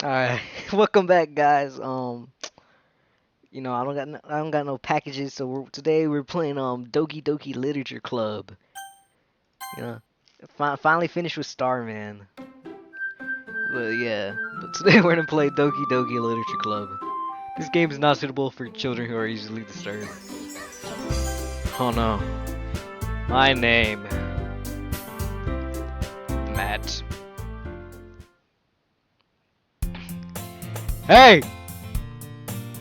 Alright, welcome back, guys. I don't got no packages, so today we're playing Doki Doki Literature Club. You know, finally finished with Starman. But yeah, but today we're gonna play Doki Doki Literature Club. This game is not suitable for children who are easily disturbed. Oh no, my name, Matt. Hey,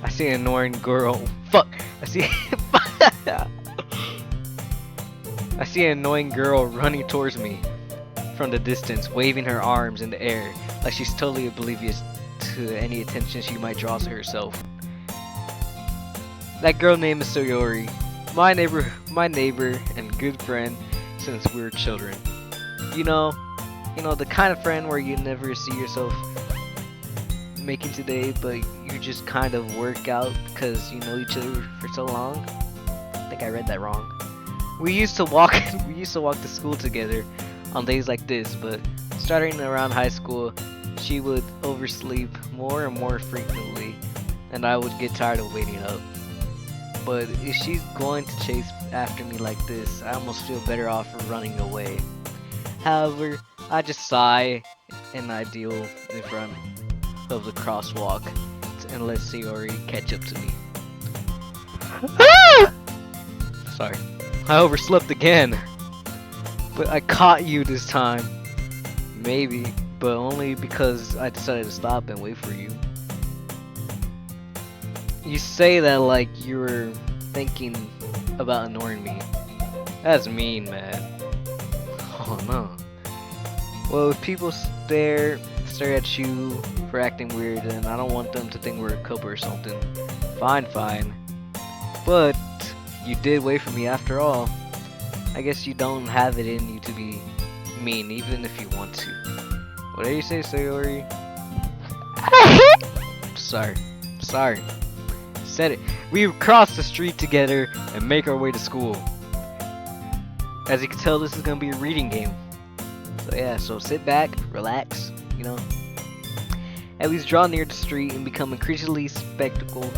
I see an annoying girl. Fuck, I see. I see an annoying girl running towards me from the distance, waving her arms in the air like she's totally oblivious to any attention she might draw to herself. That girl name is Sayori, my neighbor and good friend since we were children. You know, the kind of friend where you never see yourself making today, but you just kind of work out because you know each other for so long. I think I read that wrong. We used to walk to school together on days like this, but starting around high school, she would oversleep more and more frequently, and I would get tired of waiting up. But if she's going to chase after me like this, I almost feel better off running away. However, I just sigh and I deal in front of the crosswalk and let Sayori catch up to me. Sorry. I overslept again. But I caught you this time. Maybe, but only because I decided to stop and wait for you. You say that like you were thinking about ignoring me. That's mean, man. Oh no. Well, if people stare at you for acting weird, and I don't want them to think we're a couple or something. Fine. But you did wait for me after all. I guess you don't have it in you to be mean, even if you want to. Whatever you say, Sayori. Sorry. Said it. We cross the street together and make our way to school. As you can tell, this is gonna be a reading game. So yeah, so sit back, relax, At least draw near the street and become increasingly spectacle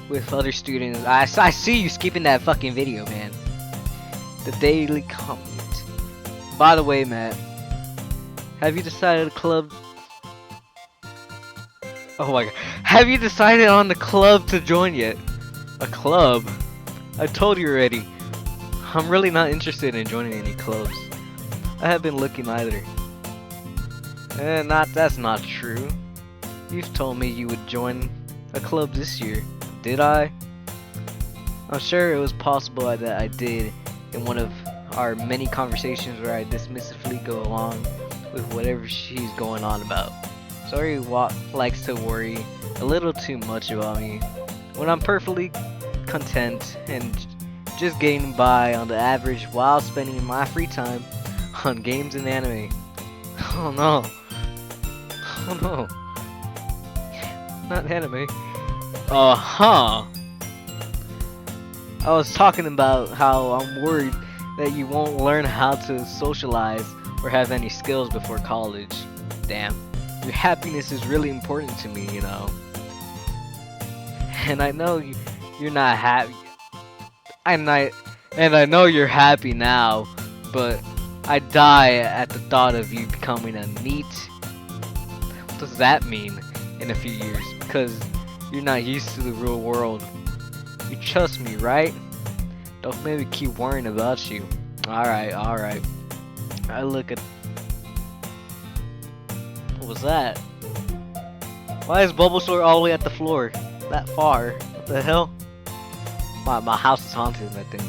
with other students. I see you skipping that fucking video, man. The Daily Comment. By the way, Matt, have you decided a club? Oh my god. Have you decided on the club to join yet? A club? I told you already. I'm really not interested in joining any clubs. I have been looking either. That's not true. You've told me you would join a club this year. Did I? I'm sure it was possible that I did in one of our many conversations where I dismissively go along with whatever she's going on about. Sorry, likes to worry a little too much about me when I'm perfectly content and just getting by on the average while spending my free time on games and anime. Oh no. Not anime. I was talking about how I'm worried that you won't learn how to socialize or have any skills before college. Damn. Your happiness is really important to me, And I know you're not happy. And I know you're happy now, but I die at the thought of you becoming a NEET. What does that mean in a few years? Because you're not used to the real world. You trust me, right? Don't maybe keep worrying about you. Alright. I look at... What was that? Why is Bulbasaur all the way at the floor? That far? What the hell? My house is haunted, I think.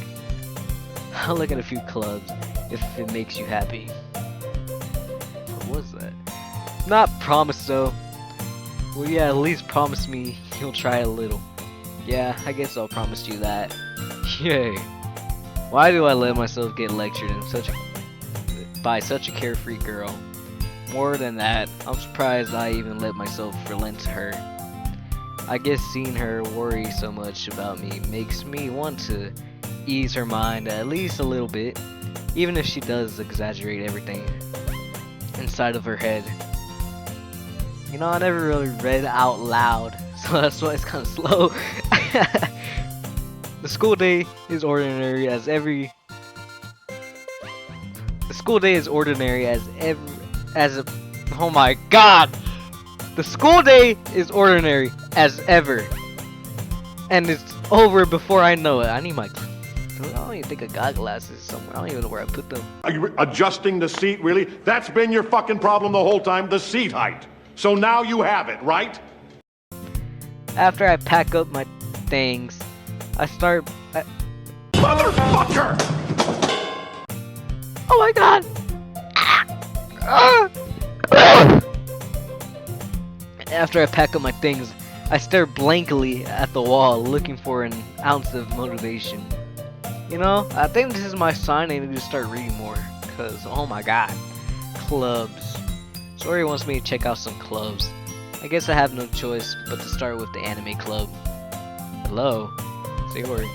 I'll look at a few clubs if it makes you happy. What was that? Not promised though. Well, yeah, at least promise me you'll try a little. Yeah, I guess I'll promise you that. Yay. Why do I let myself get lectured by such a carefree girl? More than that, I'm surprised I even let myself relent to her. I guess seeing her worry so much about me makes me want to ease her mind at least a little bit, even if she does exaggerate everything inside of her head. You know, I never really read out loud, so that's why it's kind of slow. The school day is ordinary as every. The school day is ordinary as oh my god! The school day is ordinary as ever, and it's over before I know it. I need my. I don't even think I got glasses somewhere. I don't even know where I put them. Are you adjusting the seat, really? That's been your fucking problem the whole time, the seat height. So now you have it, right? After I pack up my things, I start. Motherfucker! Oh my god! After I pack up my things, I stare blankly at the wall, looking for an ounce of motivation. You know, I think this is my sign I need to start reading more, cause oh my god, clubs. Sayori wants me to check out some clubs. I guess I have no choice but to start with the anime club. Hello, Sayori.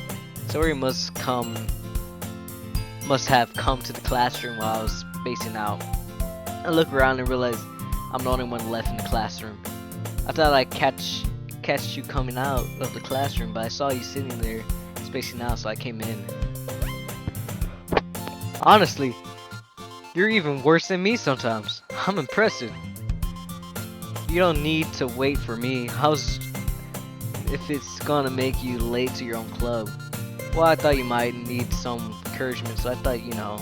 Sayori must have come to the classroom while I was spacing out. I look around and realize I'm the only one left in the classroom. I thought I'd catch you coming out of the classroom, but I saw you sitting there spacing out, so I came in. Honestly, you're even worse than me sometimes. I'm impressive. You don't need to wait for me. If it's gonna make you late to your own club? Well, I thought you might need some encouragement, so I thought, you know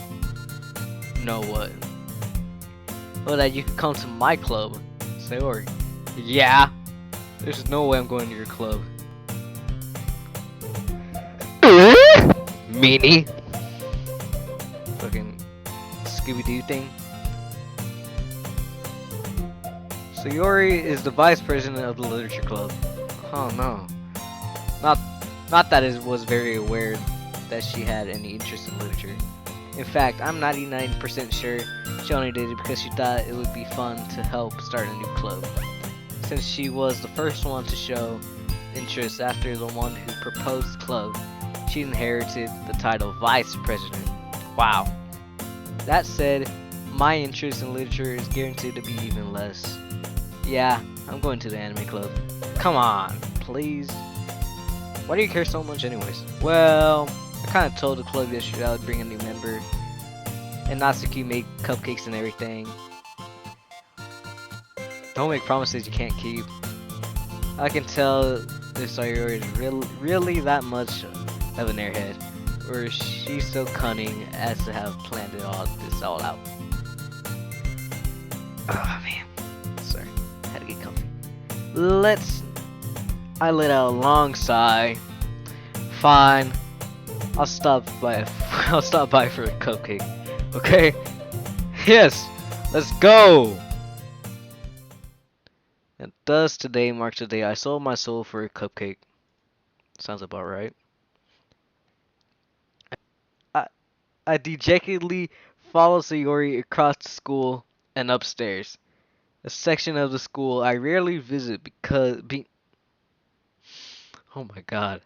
what? Well, that you could come to my club. Sayori. Yeah. There's no way I'm going to your club. Meanie. Fucking Scooby-Doo thing. Sayori is the vice president of the literature club. Oh no. Not that it was very aware that she had any interest in literature. In fact, I'm 99% sure she only did it because she thought it would be fun to help start a new club. Since she was the first one to show interest after the one who proposed the club, she inherited the title vice president. Wow. That said, my interest in literature is guaranteed to be even less. Yeah, I'm going to the anime club. Come on, please. Why do you care so much anyways? Well, I kind of told the club yesterday I would bring a new member. And Natsuki made cupcakes and everything. Don't make promises you can't keep. I can tell this Sayori is really that much of an airhead. Or is she so cunning as to have planned this all out? Oh man. Sorry. Had to get comfy. I let out a long sigh. Fine. I'll stop by for a cupcake. Okay? Yes! Let's go! And thus today marks the day I sold my soul for a cupcake. Sounds about right. I dejectedly follow Sayori across the school and upstairs. A section of the school I rarely visit because oh my god.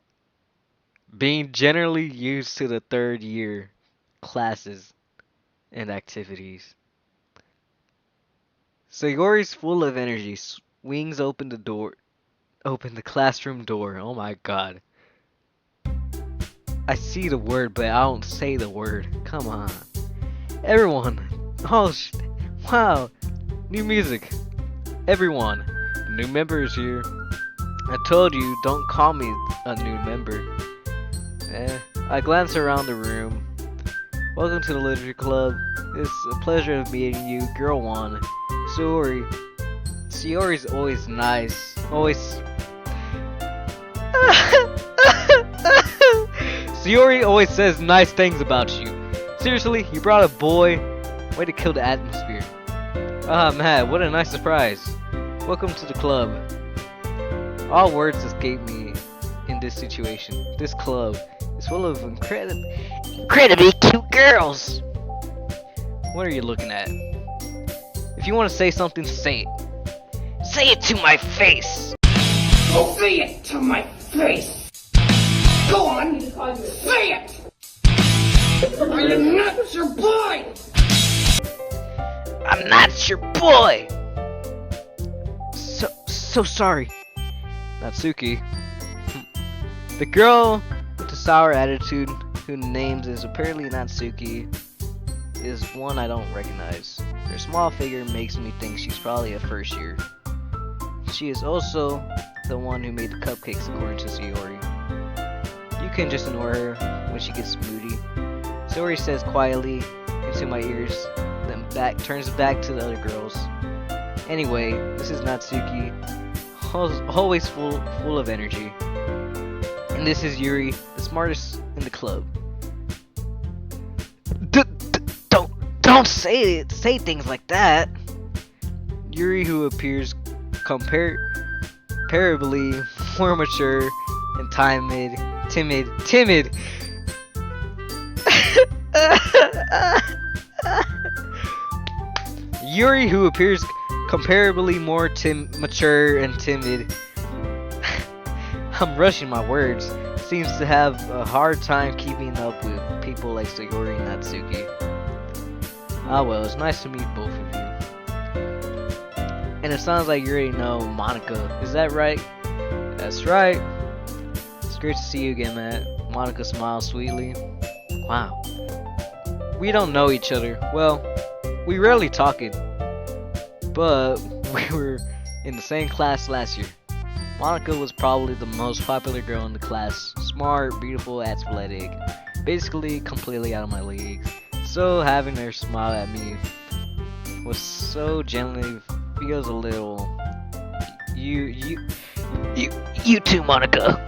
Being generally used to the third year classes and activities. Sayori's full of energy swings open the classroom door. Oh my god. I see the word, but I don't say the word. Come on. Everyone. Oh, wow. New music. Everyone. The new member is here. I told you, don't call me a new member. I glance around the room. Welcome to the literature club. It's a pleasure of meeting you, girl one. Sayori's always nice. Sayori always says nice things about you. Seriously, you brought a boy. Way to kill the atmosphere. Ah man, what a nice surprise. Welcome to the club. All words escape me in this situation. This club is full of incredibly cute girls. What are you looking at? If you want to say something, say it. Say it to my face. Say it to my face. Go on, say it. I am not your boy. I'm not your boy. so sorry. Natsuki. The girl with the sour attitude, whose name is apparently Natsuki, is one I don't recognize. Her small figure makes me think she's probably a first year. She is also the one who made the cupcakes according to Sayori. You can just ignore her when she gets moody. Sayori says quietly into my ears, then turns back to the other girls. Anyway, this is Natsuki, always full of energy. And this is Yuri, the smartest in the club. Don't say things like that. Yuri, who appears comparably more mature and timid. Yuri, who appears comparably more mature and timid. I'm rushing my words. Seems to have a hard time keeping up with people like Sayori and Natsuki. Ah well, it's nice to meet both of you. And it sounds like you already know Monica. Is that right? That's right. It's great to see you again, Matt. Monica smiles sweetly. Wow. We don't know each other. Well, we rarely talk it. But we were in the same class last year. Monica was probably the most popular girl in the class. Smart, beautiful, athletic. Basically completely out of my league. So having her smile at me was so gently feels a little. You too, Monica.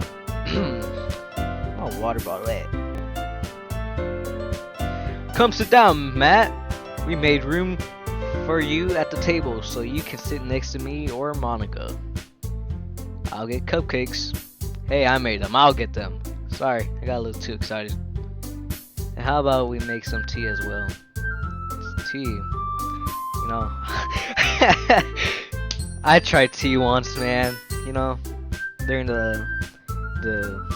My water bottle at. Come sit down, Matt. We made room for you at the table so you can sit next to me or Monica. I'll get cupcakes. Hey, I made them. I'll get them. Sorry, I got a little too excited. And how about we make some tea as well? It's tea. You know, I tried tea once, man. You know, during the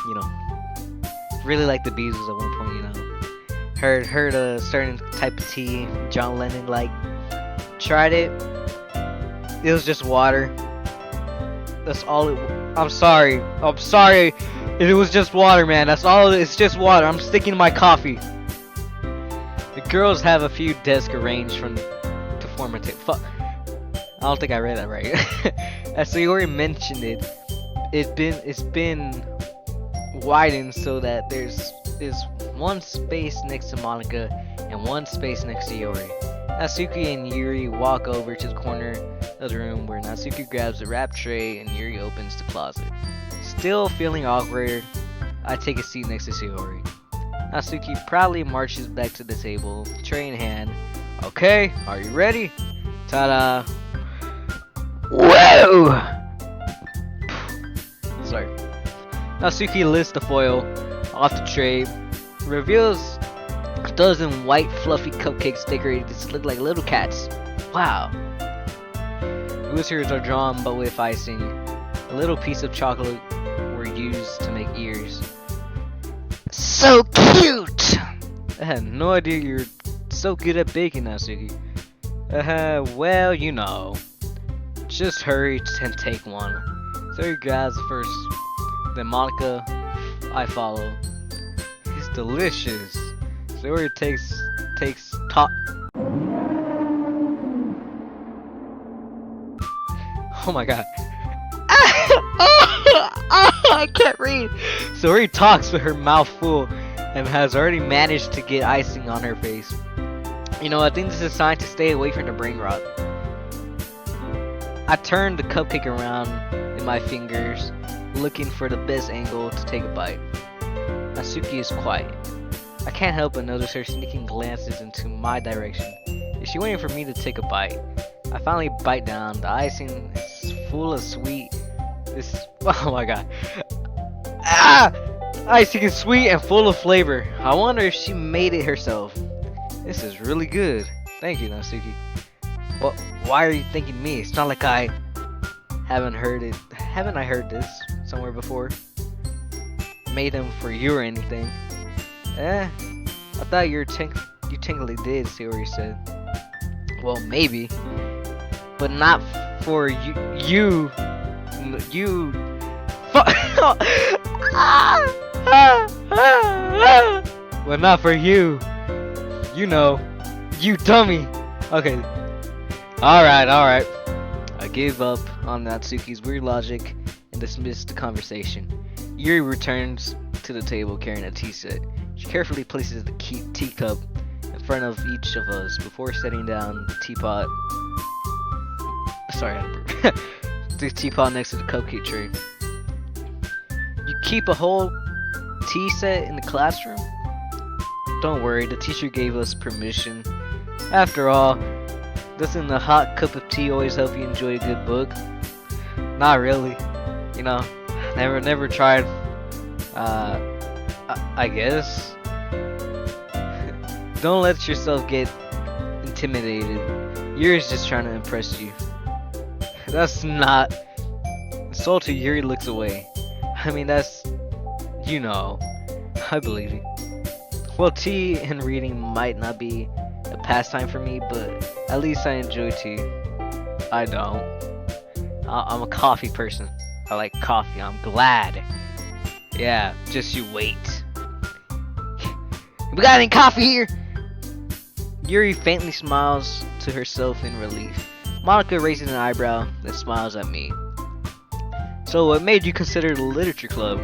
you know, really like the Beatles at one point. You know, heard a certain type of tea John Lennon like. Tried it. It was just water. That's all it. I'm sorry. It was just water, man. That's all. It's just water. I'm sticking to my coffee. The girls have a few desks arranged to form a table. Fuck. I don't think I read that right. As Sayori mentioned it, it's been widened so that there's one space next to Monica and one space next to Yuri. Natsuki and Yuri walk over to the corner of the room where Natsuki grabs the wrap tray and Yuri opens the closet. Still feeling awkward, I take a seat next to Sayori. Natsuki proudly marches back to the table, tray in hand. Okay, are you ready? Ta-da! Whoa! Sorry. Natsuki lifts the foil off the tray, reveals a dozen white fluffy cupcakes decorated to look like little cats. Wow. Illustrations are drawn but with icing. A little piece of chocolate were used to make ears. So cute! I had no idea you're so good at baking, Natsuki. Well, you know. Just hurry and take one. So he grabs the first. Then Monica, I follow. It's delicious. So he takes top. Oh my god. I can't read. So he talks with her mouth full and has already managed to get icing on her face. You know, I think this is a sign to stay away from the brain rot. I turn the cupcake around in my fingers, looking for the best angle to take a bite. Natsuki is quiet. I can't help but notice her sneaking glances into my direction. Is she waiting for me to take a bite? I finally bite down. The icing is full of sweet. Oh my god. Ah! Icing is sweet and full of flavor. I wonder if she made it herself. This is really good. Thank you, Natsuki. Well, why are you thanking me? It's not like I haven't heard it. Haven't I heard this somewhere before? Made them for you or anything? I thought you technically did, Sayori said. Well, maybe. But not for you You. Well, not for you. You know. You dummy. Okay. Alright. I gave up on Natsuki's weird logic and dismissed the conversation. Yuri returns to the table carrying a tea set. She carefully places the teacup in front of each of us before setting down the teapot. Sorry, I had to burp. The teapot next to the cupcake tray. You keep a whole tea set in the classroom? Don't worry, the teacher gave us permission. After all, doesn't a hot cup of tea always help you enjoy a good book? Not really. You know, never tried. I guess. Don't let yourself get intimidated. Yuri's just trying to impress you. That's not. Salty Yuri looks away. I mean, that's. You know. I believe you. Well, tea and reading might not be a pastime for me, but at least I enjoy tea. I don't. I'm a coffee person. I like coffee. I'm glad. Yeah, just you wait. We got any coffee here? Yuri faintly smiles to herself in relief. Monica raises an eyebrow, then smiles at me. So what made you consider the literature club?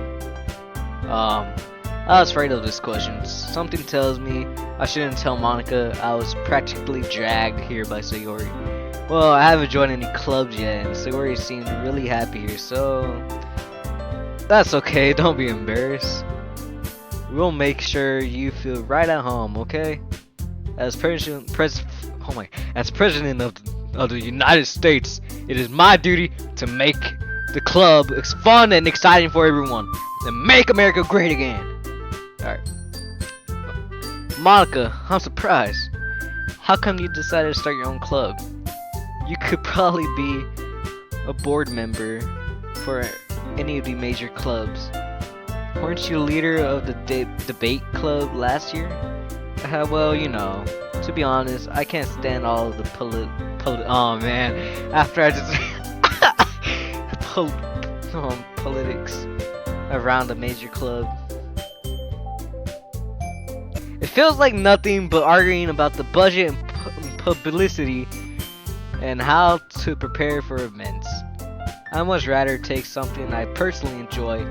I was afraid of this question. Something tells me I shouldn't tell Monica I was practically dragged here by Sayori. Well, I haven't joined any clubs yet, and Sayori seemed really happy here, so that's okay, don't be embarrassed. We'll make sure you feel right at home, okay? As president of the United States, it is my duty to make the club fun and exciting for everyone, and make America great again. Alright. Monica, I'm surprised. How come you decided to start your own club? You could probably be a board member for any of the major clubs. Weren't you leader of the debate club last year? Well, you know, to be honest, I can't stand all of the oh man, after I just politics around a major club. It feels like nothing but arguing about the budget and publicity and how to prepare for events. I'd much rather take something I personally enjoy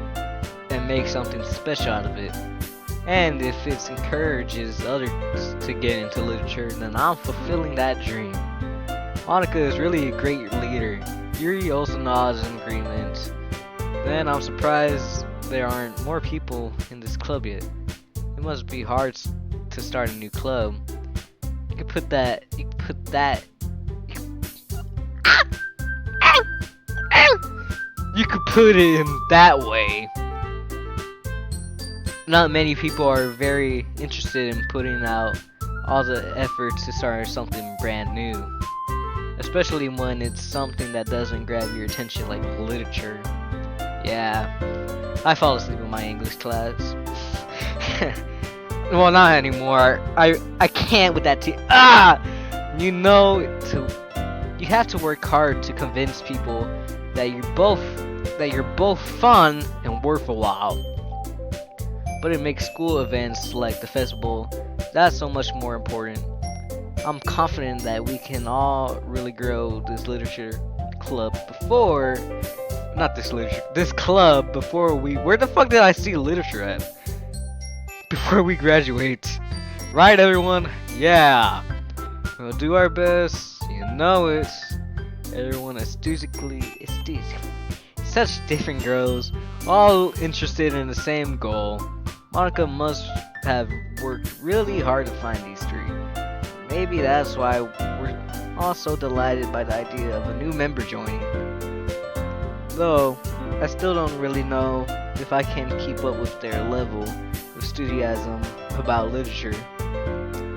and make something special out of it. And if it encourages others to get into literature, then I'm fulfilling that dream. Monica is really a great leader. Yuri also nods in agreement. Then I'm surprised there aren't more people in this club yet. It must be hard to start a new club. You could put it in that way. Not many people are very interested in putting out all the efforts to start something brand new. Especially when it's something that doesn't grab your attention like literature. Yeah, I fall asleep in my English class. Well, not anymore. I can't with that You know, you have to work hard to convince people that you're both fun and worth a while. But it makes school events like the festival that's so much more important. I'm confident that we can all really grow this literature club this club before where the fuck did I see literature at? Before we graduate. Right, everyone? Yeah. We'll do our best. You know it. Everyone enthusiastically. Such different girls, all interested in the same goal. Monica must have worked really hard to find these three. Maybe that's why we're all so delighted by the idea of a new member joining. Though, I still don't really know if I can keep up with their level of enthusiasm about literature.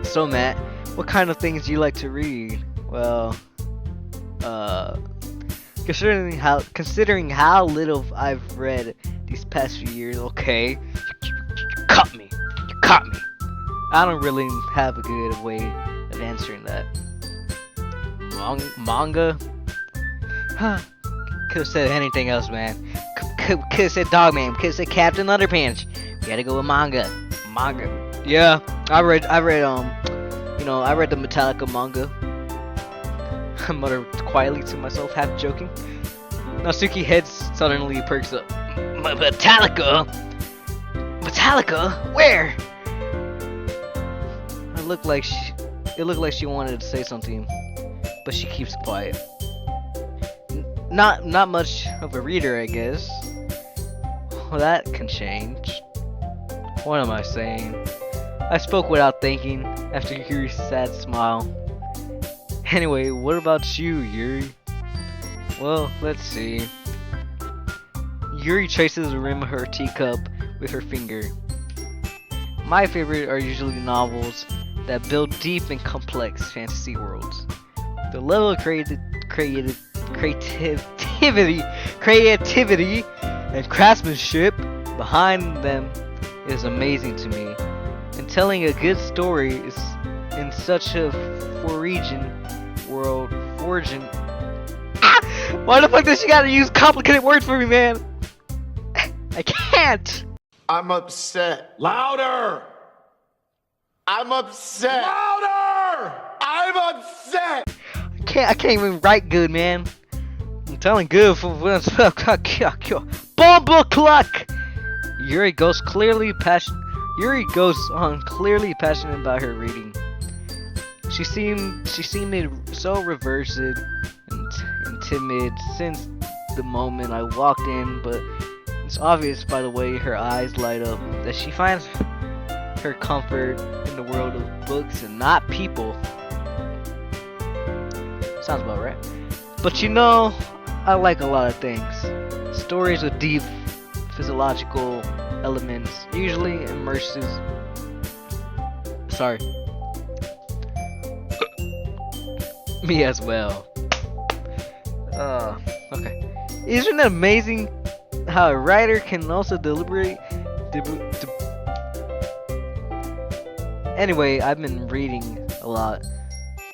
So Matt, what kind of things do you like to read? Well, considering how little I've read these past few years, okay, you caught me. I don't really have a good way of answering that. Manga? Huh. Could have said anything else, man. Could have said Dog Man. Could have said Captain Underpants. We gotta go with manga. Manga. Yeah, I read I read the Metallica manga. I muttered quietly to myself, half joking. Natsuki head suddenly perks up. Metallica? Metallica? Where? It looked like she wanted to say something, but she keeps quiet. Not much of a reader, I guess. Well, that can change. What am I saying? I spoke without thinking, after Yuri's sad smile. Anyway, what about you, Yuri? Well, let's see. Yuri traces the rim of her teacup with her finger. My favorite are usually novels that build deep and complex fantasy worlds. The level of creativity and craftsmanship behind them is amazing to me. And telling a good story is in such a foreign world. Why the fuck does she gotta use complicated words for me, man? I can't. I'm upset. Louder! I'm upset. Louder! I'm upset. I can't even write good, man. I'm telling good for Bumble Cluck. Yuri goes on clearly passionate about her reading. She seemed so reversed and timid since the moment I walked in, but it's obvious by the way her eyes light up that she finds her comfort in the world of books and not people. Sounds about right. But you know, I like a lot of things. Stories with deep physiological elements, usually immerses. Sorry. Me as well. Okay. Isn't it amazing how a writer can also deliberate? Anyway, I've been reading a lot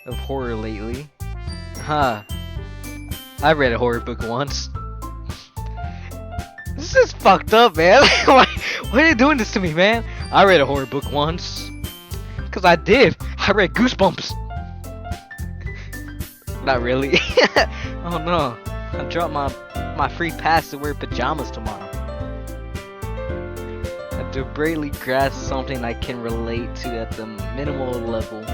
of horror lately. I read a horror book once. This is fucked up, man. Why are you doing this to me, man? I read a horror book once. Cause I did. I read Goosebumps. Not really. Oh no. I dropped my free pass to wear pajamas tomorrow. I deliberately grasp something I can relate to at the minimal level.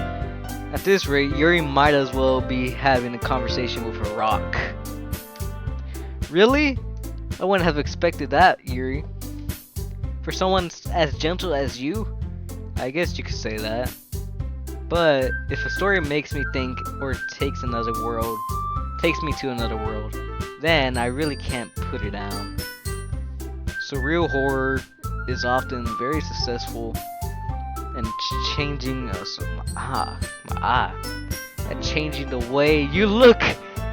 At this rate, Yuri might as well be having a conversation with a rock. Really? I wouldn't have expected that, Yuri. For someone as gentle as you? I guess you could say that. But if a story makes me think or takes me to another world, then I really can't put it down. Surreal horror is often very successful and changing changing the way you look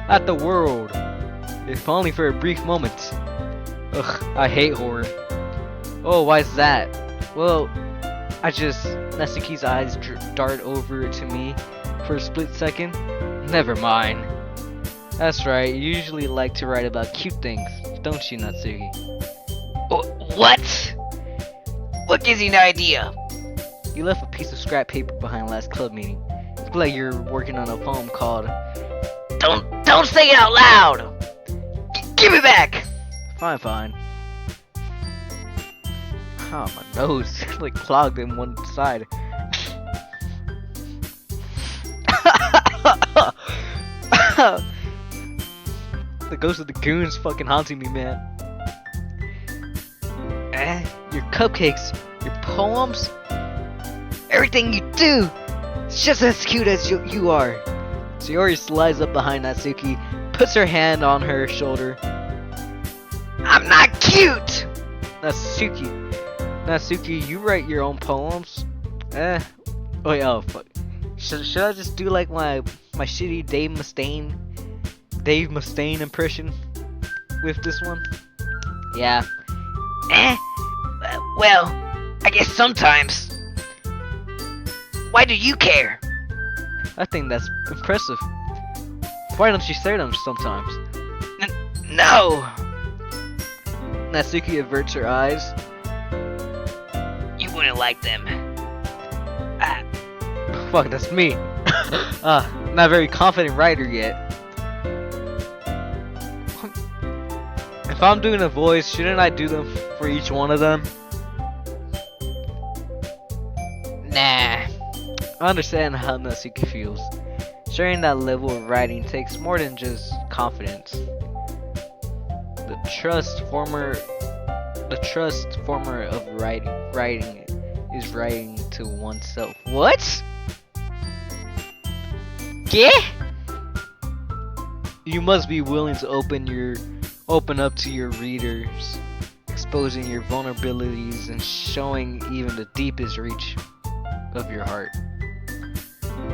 at the world, if only for a brief moment. Ugh, I hate horror. Oh, why is that? Well, Natsuki's eyes dart over to me for a split second. Never mind. That's right, you usually like to write about cute things, don't you, Natsuki? What? What gives you an idea? You left a piece of scrap paper behind last club meeting. It's like you're working on a poem called Don't say it out loud! Give it back! Fine. Oh, my nose like clogged in one side. The ghost of the goons fucking haunting me, man. Your cupcakes, your poems, everything you do, it's just as cute as you are. Sayori slides up behind Natsuki, puts her hand on her shoulder. I'm not cute! Natsuki, you write your own poems? Oh fuck. Should I just do like my shitty Dave Mustaine impression with this one? Yeah. Well, I guess sometimes. Why do you care? I think that's impressive. Why don't you say them sometimes? No! Natsuki averts her eyes. You wouldn't like them. Ah. Fuck, that's me. Not very confident writer yet. If I'm doing a voice, shouldn't I do them for each one of them? Nah. I understand how Natsuki feels. Sharing that level of writing takes more than just confidence. The trust former of writing is writing to oneself. What? Yeah? You must be willing to open up to your readers, exposing your vulnerabilities and showing even the deepest reach of your heart.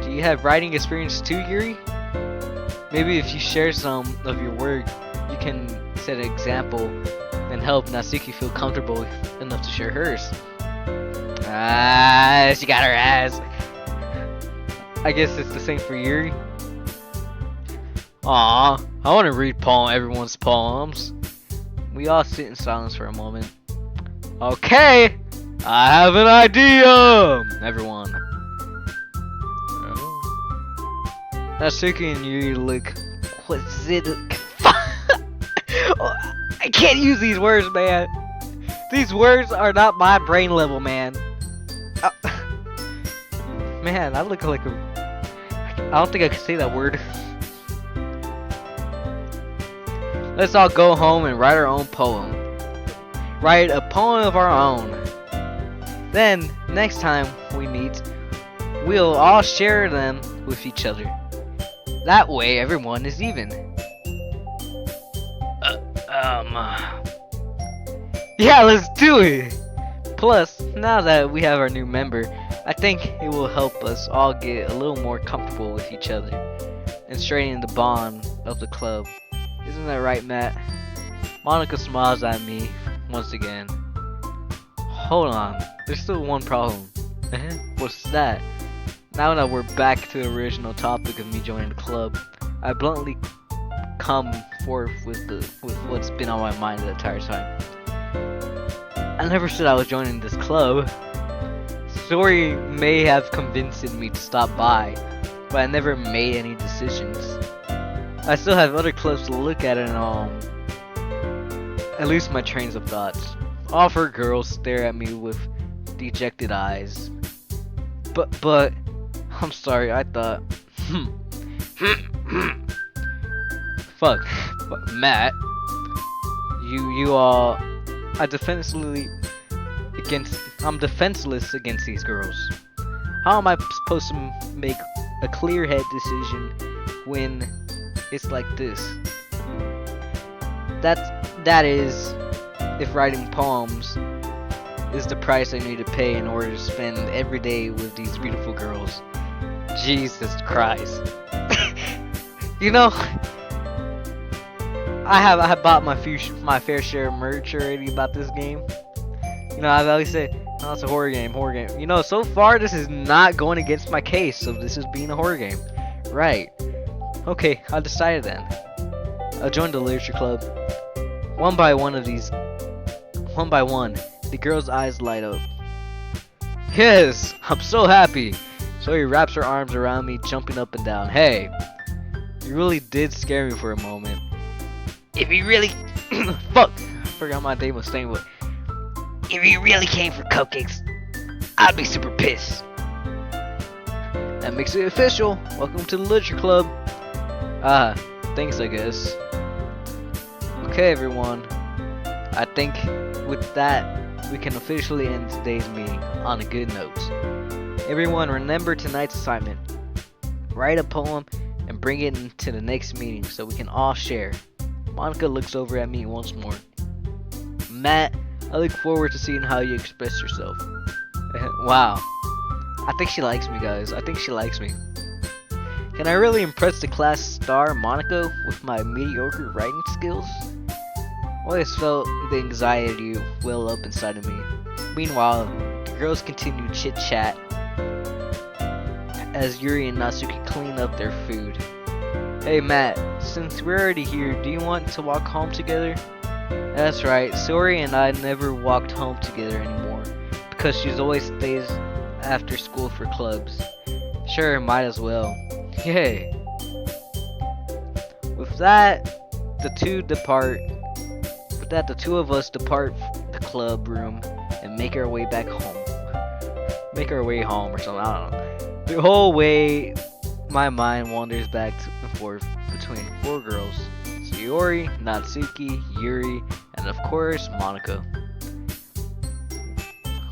Do you have writing experience too, Yuri? Maybe if you share some of your work, you can set an example and help Natsuki feel comfortable enough to share hers. Ah, she got her ass. I guess it's the same for Yuri. Aw, I want to read everyone's poems. We all sit in silence for a moment. Okay, I have an idea, everyone. Natsuki and Yuri look. What's it? I can't use these words, man. These words are not my brain level, man. Man, I look like a. I don't think I can say that word. Let's all go home and write our own poem. Write a poem of our own. Then, next time we meet, we'll all share them with each other. That way, everyone is even. Yeah, let's do it! Plus, now that we have our new member, I think it will help us all get a little more comfortable with each other and strengthen the bond of the club. Isn't that right, Matt? Monica smiles at me once again. Hold on, there's still one problem. What's that? Now that we're back to the original topic of me joining the club, I bluntly come forth with what's been on my mind the entire time. I never said I was joining this club. Story may have convinced me to stop by, but I never made any decisions. I still have other clubs to look at and at least my trains of thoughts. All four girls stare at me with dejected eyes. But I'm sorry, I thought fuck, Matt, you all, I'm defenseless against these girls. How am I supposed to make a clear head decision when it's like this? That is, if writing poems is the price I need to pay in order to spend every day with these beautiful girls. Jesus Christ. You know, I have bought my fair share of merch already about this game. You know, I've always said, oh, it's a horror game. You know, so far this is not going against my case of this is being a horror game. Right. Okay, I decided then. I'll join the literature club. One by one, the girl's eyes light up. Yes, I'm so happy. So he wraps her arms around me, jumping up and down. Hey, you really did scare me for a moment. If you really... Fuck! I forgot my name was staying with... If you really came for cupcakes, I'd be super pissed. That makes it official. Welcome to the literature club. Thanks, I guess. Okay, everyone. I think with that, we can officially end today's meeting on a good note. Everyone, remember tonight's assignment. Write a poem and bring it into the next meeting so we can all share. Monica looks over at me once more. Matt, I look forward to seeing how you express yourself. Wow. I think she likes me, guys. I think she likes me. Can I really impress the class star Monica with my mediocre writing skills? I always felt the anxiety well up inside of me. Meanwhile, the girls continue chit-chat as Yuri and Natsuki clean up their food. Hey Matt, since we're already here, do you want to walk home together? That's right, Sori and I never walked home together anymore, because she always stays after school for clubs. Sure, might as well. Yay. With that, the two of us depart the club room and make our way back home. Make our way home or something, I don't know. The whole way, my mind wanders back and forth between 4 girls. Sayori, Natsuki, Yuri, and of course, Monica.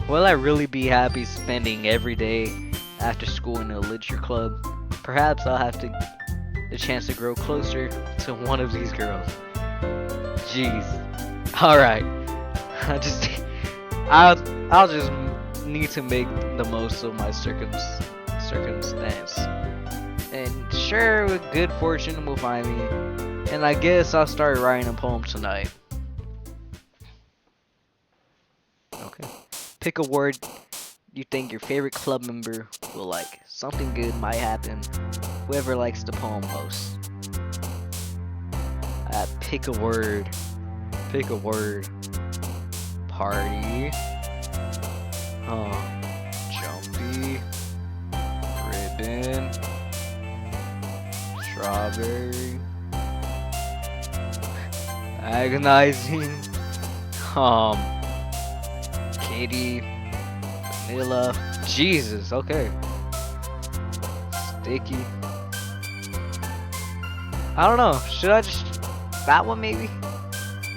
Will I really be happy spending every day after school in a literature club? Perhaps I'll have the chance to grow closer to one of these girls. Jeez. Alright. I'll just need to make the most of my circumstance. And sure, with good fortune will find me. And I guess I'll start writing a poem tonight. Okay. Pick a word you think your favorite club member will like. Something good might happen. Whoever likes the poem most. Pick a word. Pick a word. Party. Jumpy. Ribbon. Strawberry. Agonizing. Katie. Vanilla. Jesus, okay. Sticky. I don't know. Should I just... that one maybe?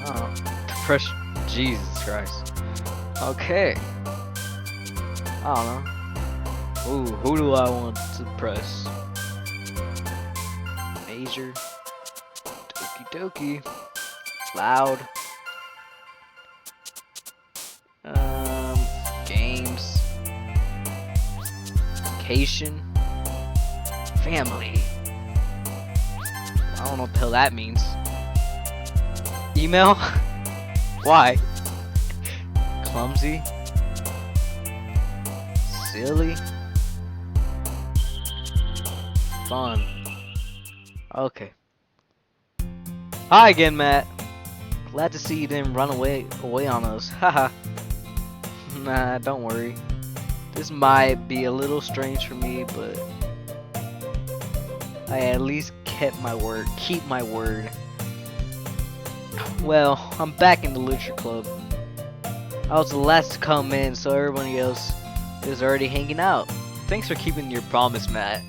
I don't know. Depression. Jesus Christ. Okay. I don't know. Ooh, who do I want to press? Major. Doki doki. Loud. Games. Vacation. Family. I don't know what the hell that means. Email? Why? Clumsy? Silly? Fun. Okay. Hi again, Matt. Glad to see you didn't run away on us. Haha. Nah, don't worry. This might be a little strange for me, but I at least kept my word. Keep my word. Well, I'm back in the literature club. I was the last to come in, so everybody else is already hanging out. Thanks for keeping your promise, Matt.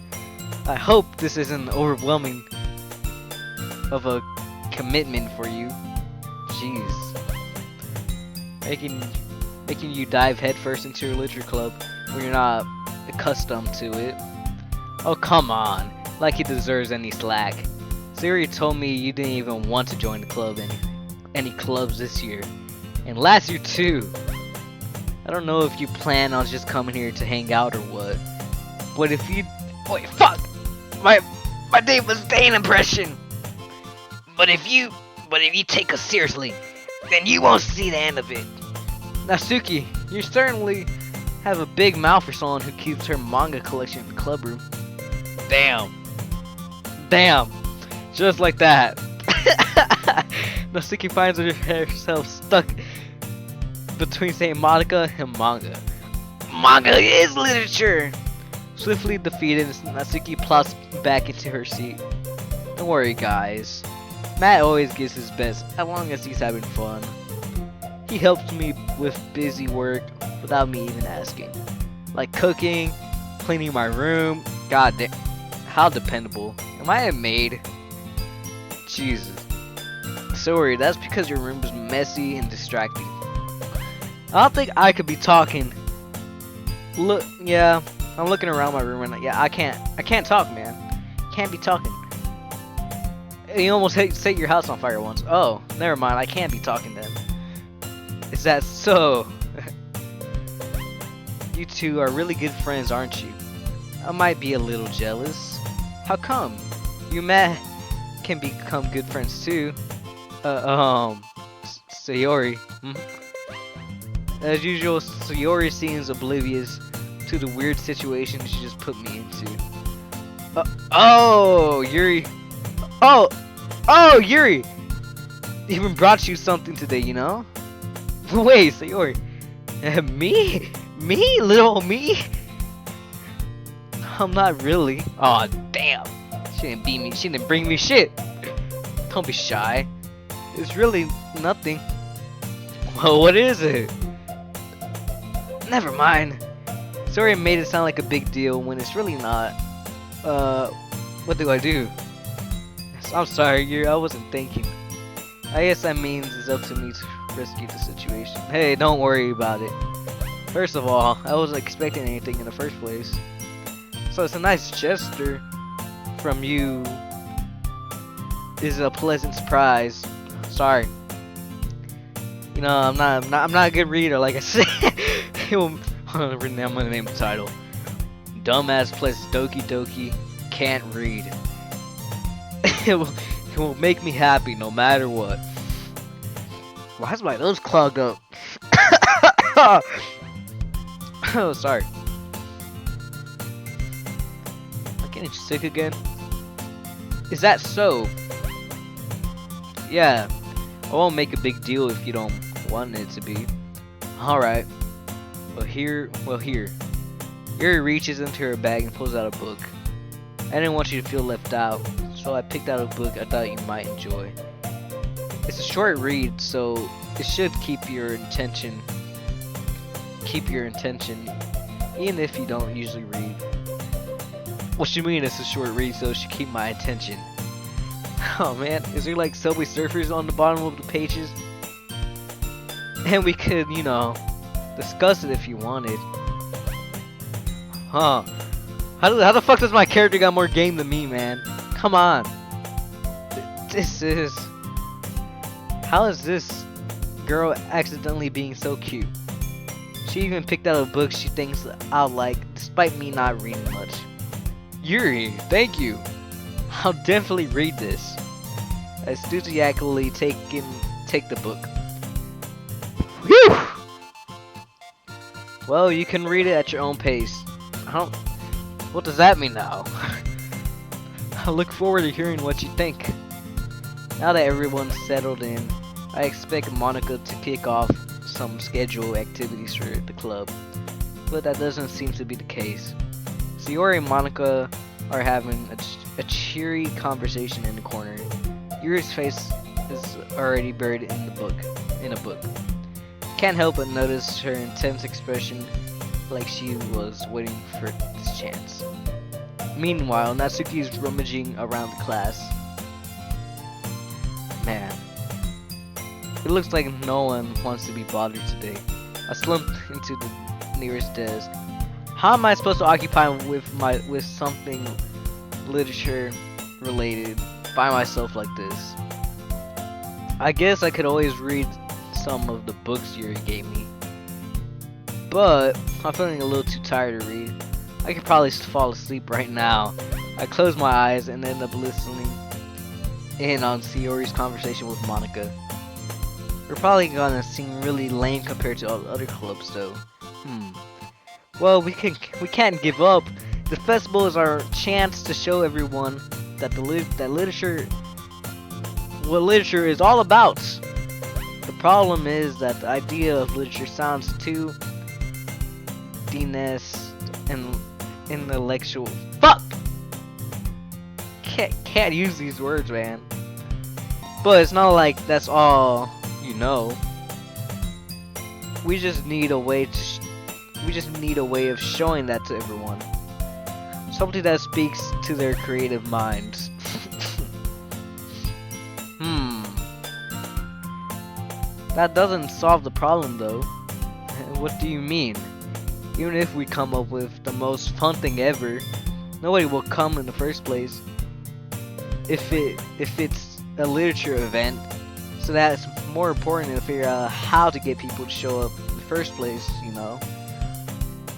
I hope this isn't overwhelming of a commitment for you. Jeez. Making you dive headfirst into your literature club when you're not accustomed to it. Oh, come on. Like he deserves any slack. Siri told me you didn't even want to join the club any clubs this year. And last year too. I don't know if you plan on just coming here to hang out or what. But if you... wait, fuck! My name was Dane Impression! But if you take us seriously, then you won't see the end of it. Natsuki, you certainly have a big mouth for someone who keeps her manga collection in the club room. Damn. Damn. Just like that. Natsuki finds herself stuck between saying Monica and manga. Manga is literature! Swiftly defeated, Natsuki plops back into her seat. Don't worry, guys. Matt always gives his best as long as he's having fun. He helps me with busy work without me even asking. Like cooking, cleaning my room. God damn. How dependable. Am I a maid? Jesus. Sorry, that's because your room is messy and distracting. I don't think I could be talking. Look, yeah, I'm looking around my room and yeah, I can't talk, man. Can't be talking. You almost set your house on fire once. Oh, never mind, I can't be talking then. Is that so? You two are really good friends, aren't you? I might be a little jealous. How come? You and Matt can become good friends too. Sayori. As usual, Sayori seems oblivious to the weird situation she just put me into. Oh, Yuri. Oh, oh, Yuri! Even brought you something today, you know? Wait, Sayori. Me? Me? Little me? I'm not really. Aw, damn. She didn't beat me. She didn't bring me shit. Don't be shy. It's really nothing. Well, what is it? Never mind. Sorry I made it sound like a big deal when it's really not. What do I do? I'm sorry, Yuri. I wasn't thinking. I guess that means it's up to me to rescue the situation. Hey, don't worry about it. First of all, I wasn't expecting anything in the first place. So it's a nice gesture from you. Is a pleasant surprise. Sorry. You know, I'm not a good reader, like I said. I'm gonna name the title. Dumbass plays Doki Doki, can't read. It will make me happy no matter what. Why is my nose clogged up? Oh, sorry. I'm getting sick again. Is that so? Yeah. I won't make a big deal if you don't want it to be. Alright. Well here. Yuri reaches into her bag and pulls out a book. I didn't want you to feel left out, so I picked out a book I thought you might enjoy. It's a short read, so it should keep your attention, even if you don't usually read. What you mean it's a short read, so it should keep my attention? Oh man, is there like Subway Surfers on the bottom of the pages? And we could, you know, discuss it if you wanted. Huh. How the fuck does my character got more game than me, man? Come on. This is... How is this girl accidentally being so cute? She even picked out a book she thinks I'll like, despite me not reading much. Yuri, thank you. I'll definitely read this. I enthusiastically take the book. Whew! Well, you can read it at your own pace. What does that mean now? I look forward to hearing what you think. Now that everyone's settled in, I expect Monica to kick off some scheduled activities for the club, but that doesn't seem to be the case. Sayori and Monica are having a cheery conversation in the corner. Yuri's face is already buried in a book. Can't help but notice her intense expression, like she was waiting for this chance. Meanwhile, Natsuki is rummaging around the class. Man, it looks like no one wants to be bothered today. I slumped into the nearest desk. How am I supposed to occupy with something literature related by myself like this? I guess I could always read some of the books Yuri gave me, but I'm feeling a little too tired to read. I could probably fall asleep right now. I close my eyes and end up listening in on Sayori's conversation with Monica. We're probably gonna seem really lame compared to all the other clubs though. Well, we can't give up. The festival is our chance to show everyone that what literature is all about. The problem is that the idea of literature sounds too and intellectual. Fuck! Can't use these words, man. But it's not like that's all you know. We just need a way of showing that to everyone. Something that speaks to their creative minds. That doesn't solve the problem though. What do you mean? Even if we come up with the most fun thing ever, nobody will come in the first place. If it's a literature event, so that's more important to figure out how to get people to show up in the first place, you know.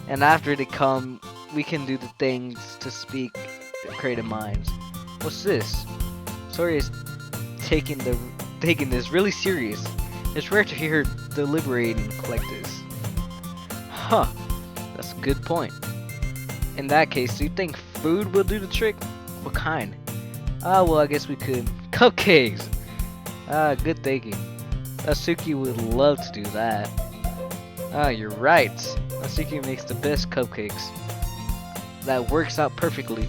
And after they come, we can do the things to speak their creative minds. What's this? Sorry, is taking this really serious. It's rare to hear her deliberating like this. Huh, that's a good point. In that case, do you think food will do the trick? What kind? Ah, well, I guess we could. Cupcakes! Ah, good thinking. Asuki would love to do that. Ah, you're right. Asuki makes the best cupcakes. That works out perfectly.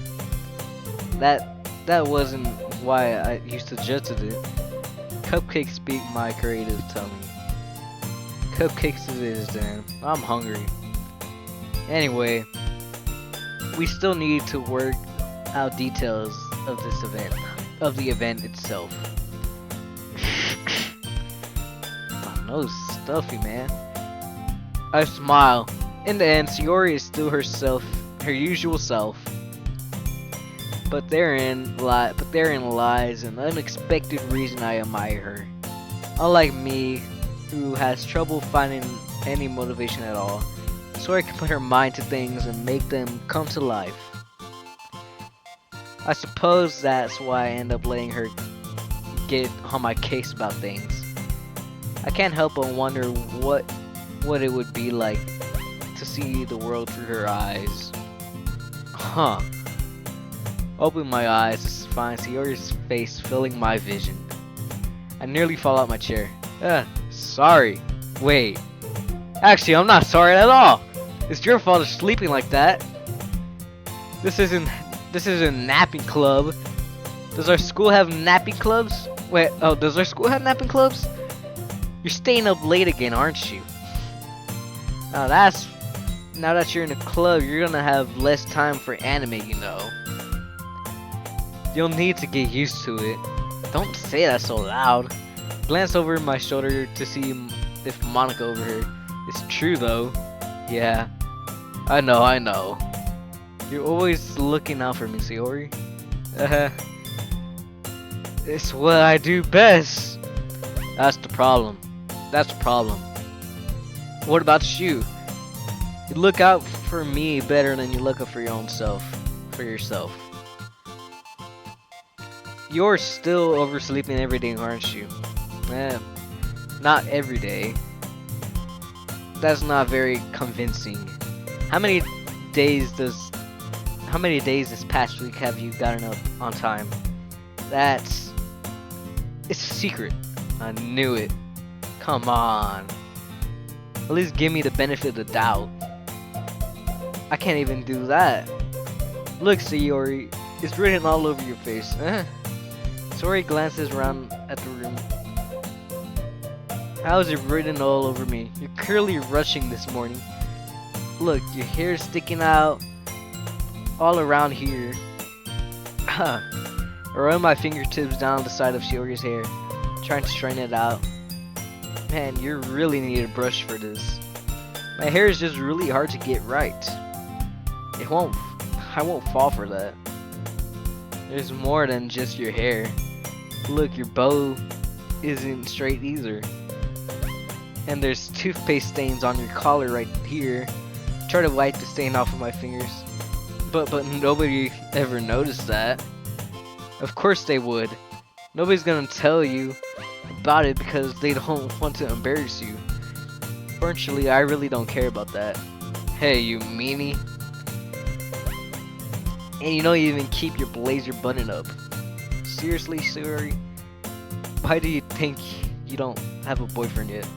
That wasn't why I used to suggested it. Cupcakes speak my creative tongue. Cupcakes it is then. I'm hungry. Anyway, we still need to work out details of this event, of the event itself. My nose is stuffy, man. I smile. In the end, Sayori is still herself, her usual self. But therein lies an unexpected reason I admire her. Unlike me, who has trouble finding any motivation at all, Sayori can put her mind to things and make them come to life. I suppose that's why I end up letting her get on my case about things. I can't help but wonder what it would be like to see the world through her eyes. Huh. Open my eyes to find Sayori's face filling my vision. I nearly fall out my chair. Sorry. Wait. Actually, I'm not sorry at all. It's your fault for sleeping like that. This isn't napping club. Does our school have napping clubs? Wait, oh, does our school have napping clubs? You're staying up late again, aren't you? Now that you're in a club, you're gonna have less time for anime, you know. You'll need to get used to it. Don't say that so loud. Glance over my shoulder to see if Monica overheard. It's true though. Yeah. I know. You're always looking out for me, Sayori. It's what I do best. That's the problem. What about you? You look out for me better than you look out for your own self. For yourself. You're still oversleeping every day, aren't you? Not every day. That's not very convincing. How many days this past week have you gotten up on time? It's a secret. I knew it. Come on. At least give me the benefit of the doubt. I can't even do that. Look, Sayori, it's written all over your face. Sayori glances around at the room. How is it written all over me? You're clearly rushing this morning. Look, your hair's sticking out all around here. I run my fingertips down the side of Sayori's hair, trying to straighten it out. Man, you really need a brush for this. My hair is just really hard to get right. I won't fall for that. There's more than just your hair. Look, your bow isn't straight either. And there's toothpaste stains on your collar right here. Try to wipe the stain off of my fingers. But nobody ever noticed that. Of course they would. Nobody's gonna tell you about it because they don't want to embarrass you. Fortunately, I really don't care about that. Hey, you meanie. And you don't even keep your blazer buttoned up. Seriously, Sayori? Why do you think you don't have a boyfriend yet?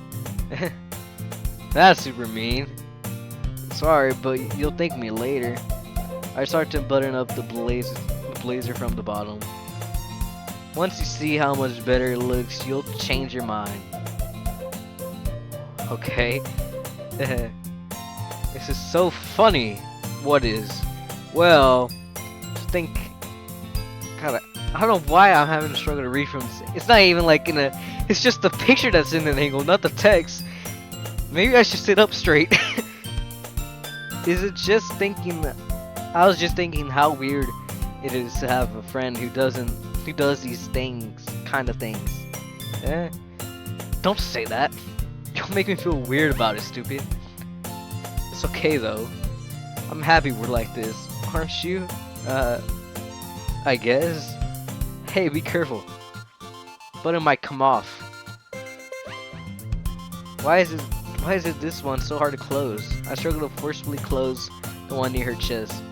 That's super mean. Sorry, but you'll thank me later. I start to button up the blazer from the bottom. Once you see how much better it looks, you'll change your mind. Okay. This is so funny. What is? Well, God, I don't know why I'm having a struggle to read from this. It's not even like it's just the picture that's in an angle, not the text. Maybe I should sit up straight. I was just thinking how weird it is to have a friend who does these kind of things. Don't say that. You'll make me feel weird about it, stupid. It's okay though. I'm happy we're like this, aren't you? I guess. Hey, be careful. Button might come off. Why is it this one so hard to close? I struggle to forcibly close the one near her chest.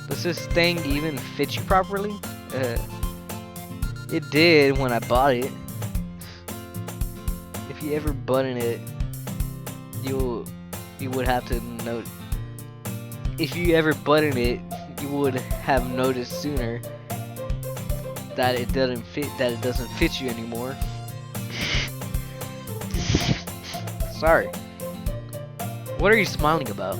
Does this thing even fit you properly? It did when I bought it. If you ever button it, you would have to note. If you ever button it, you would have noticed sooner that it doesn't fit you anymore. Sorry. What are you smiling about?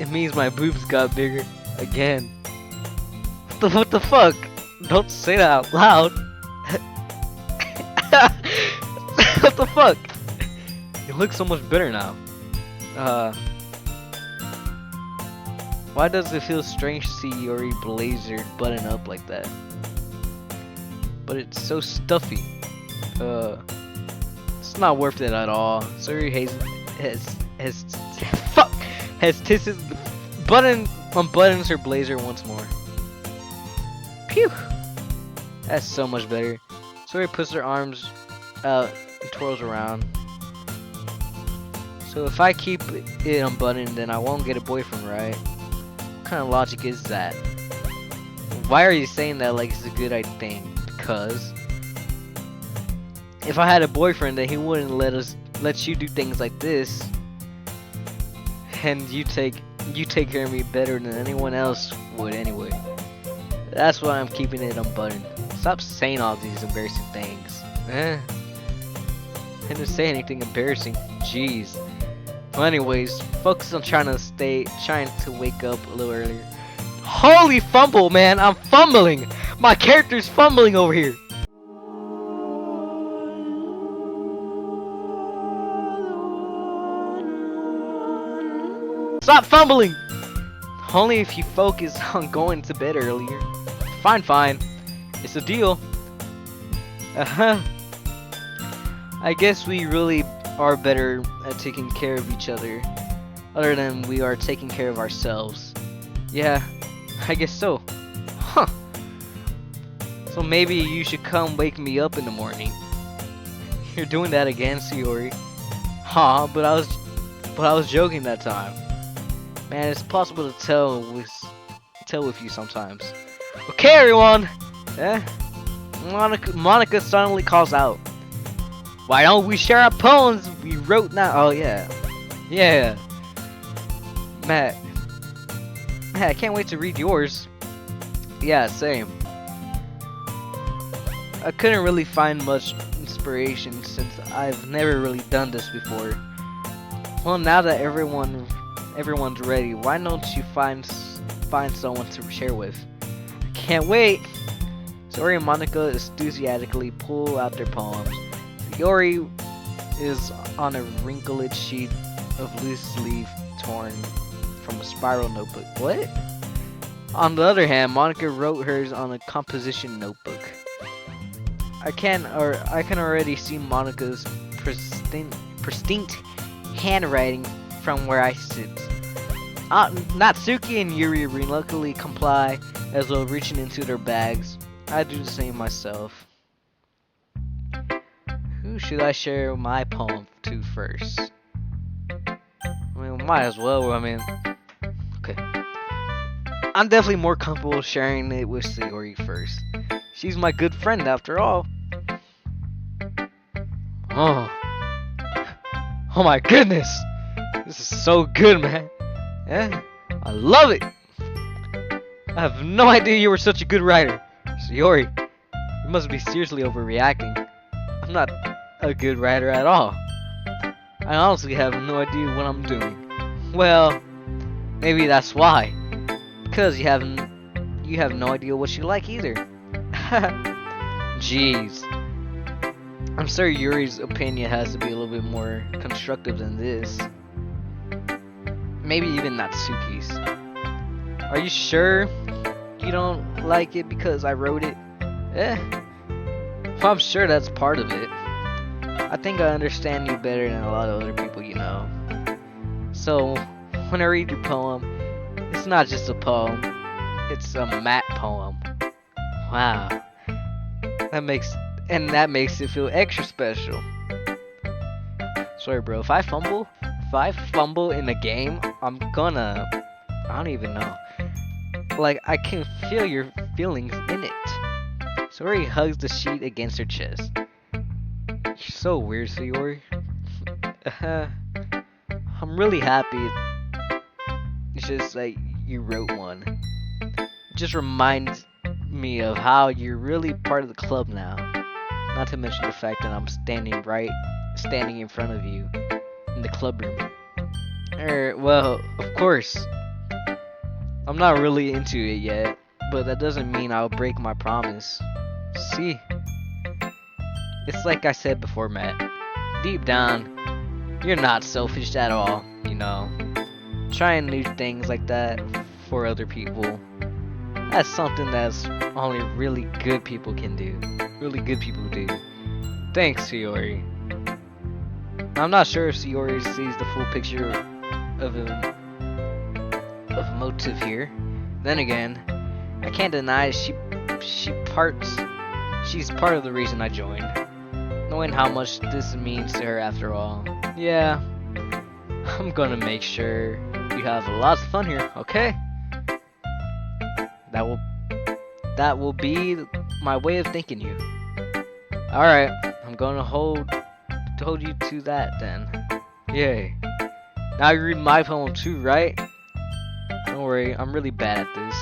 It means my boobs got bigger again. What the fuck? Don't say that out loud. What the fuck? It looks so much better now. Why does it feel strange to see Yuri blazer button up like that? But it's so stuffy. It's not worth it at all. Yuri has tissed unbuttons her blazer once more. Phew! That's so much better. Yuri puts her arms out and twirls around. So if I keep it unbuttoned, then I won't get a boyfriend, right? What kind of logic is that? Why are you saying that like it's a good thing? Because if I had a boyfriend, then he wouldn't let you do things like this, and you take care of me better than anyone else would anyway. That's why I'm keeping it unbuttoned. Stop saying all these embarrassing things. I didn't say anything embarrassing. Jeez. Well, anyways, focus on trying to wake up a little earlier. Holy fumble, man! I'm fumbling. My character's fumbling over here. Stop fumbling! Only if you focus on going to bed earlier. Fine. It's a deal. I guess we really are better at taking care of each other than we are taking care of ourselves. Yeah, I guess so. Huh. So maybe you should come wake me up in the morning. You're doing that again, Sayori. Huh, but I was joking that time. Man, it's possible to tell with you sometimes. Okay, everyone. Monica suddenly calls out. Why don't we share our poems we wrote now? Oh yeah. Matt, I can't wait to read yours. Yeah, same. I couldn't really find much inspiration since I've never really done this before. Well, now that everyone's ready, why don't you find someone to share with? I can't wait. Sayori and Monica enthusiastically pull out their poems. Yuri is on a wrinkled sheet of loose leaf torn from a spiral notebook. What? On the other hand, Monica wrote hers on a composition notebook. I can already see Monica's pristine handwriting from where I sit. Natsuki and Yuri reluctantly comply as though reaching into their bags. I do the same myself. Who should I share my poem to first? I mean, might as well. Okay. I'm definitely more comfortable sharing it with Sayori first. She's my good friend after all. Oh my goodness! This is so good, man. Yeah, I love it. I have no idea you were such a good writer. Sayori, you must be seriously overreacting. I'm not a good writer at all. I honestly have no idea what I'm doing. Well, maybe that's why. Because you have no idea what you like either. Jeez. I'm sure Yuri's opinion has to be a little bit more constructive than this. Maybe even Natsuki's. Are you sure you don't like it because I wrote it? Well, I'm sure that's part of it. I think I understand you better than a lot of other people you know. So, when I read your poem, it's not just a poem, it's a Matt poem. Wow. That makes it feel extra special. Sorry bro, if I fumble in the game, I don't even know. Like, I can feel your feelings in it. Sayori hugs the sheet against her chest. You're so weird, Sayori. I'm really happy. It's just like you wrote one. It just reminds me of how you're really part of the club now. Not to mention the fact that I'm standing in front of you in the club room. Well, of course. I'm not really into it yet, but that doesn't mean I'll break my promise. See? It's like I said before, Matt. Deep down, you're not selfish at all, you know. Trying new things like that for other people. That's something that's only really good people can do. Really good people do. Thanks, Sayori. I'm not sure if Sayori sees the full picture of a motive here. Then again, I can't deny she's part of the reason I joined. Knowing how much this means to her after all. Yeah, I'm gonna make sure you have lots of fun here, okay? That will be my way of thanking you. Alright, I'm gonna hold you to that then. Yay. Now you read my poem too, right? Don't worry, I'm really bad at this.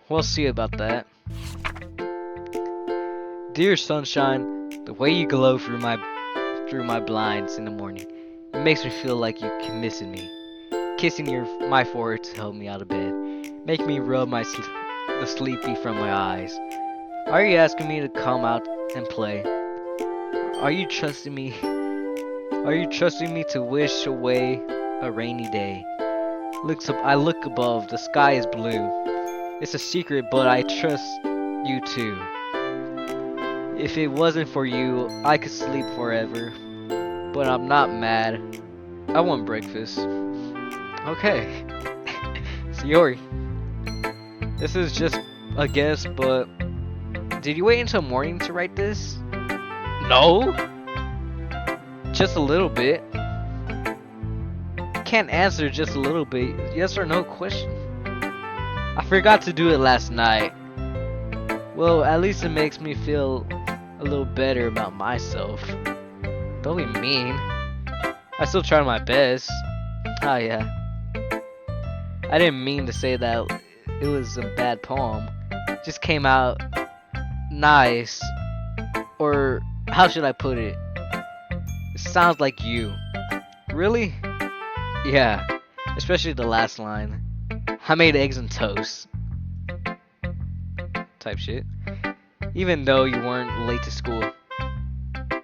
We'll see about that. Dear sunshine, the way you glow through my blinds in the morning, it makes me feel like you're missing me. Kissing my forehead to help me out of bed. Make me rub the sleepy from my eyes. Are you asking me to come out and play? Are you trusting me? Are you trusting me to wish away a rainy day? I look above, the sky is blue. It's a secret, but I trust you too. If it wasn't for you, I could sleep forever. But I'm not mad. I want breakfast. Okay. Sayori. This is just a guess, but did you wait until morning to write this? No. Just a little bit. Can't answer just a little bit. Yes or no question. I forgot to do it last night. Well, at least it makes me feel a little better about myself. Don't be mean. I still tried my best. Oh yeah. I didn't mean to say that it was a bad poem. It just came out nice. Or how should I put it? It sounds like you. Really? Yeah. Especially the last line. I made eggs and toast. Type shit. Even though you weren't late to school.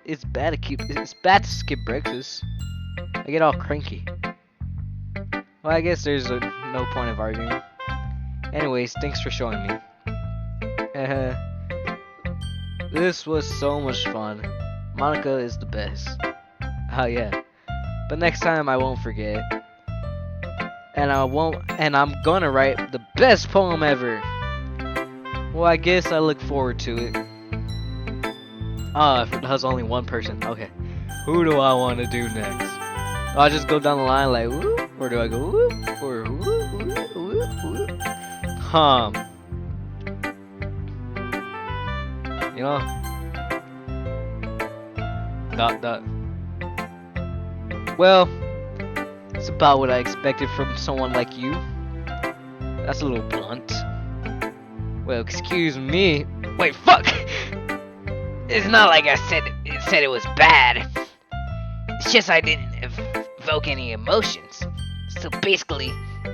It's bad to skip breakfast. I get all cranky. Well, I guess there's no point of arguing. Anyways, thanks for showing me. This was so much fun. Monica is the best. Oh yeah. But next time I won't forget. And I'm gonna write the best poem ever. Well, I guess I look forward to it. If it has only one person. Okay. Who do I want to do next? Do I just go down the line like whoop? Or do I go whoop? Or whoop, whoop, whoop, whoop? You know? Dot. Well, it's about what I expected from someone like you. That's a little blunt. Well, excuse me. Wait, fuck! It's not like I said it was bad. It's just I didn't evoke any emotions. So basically,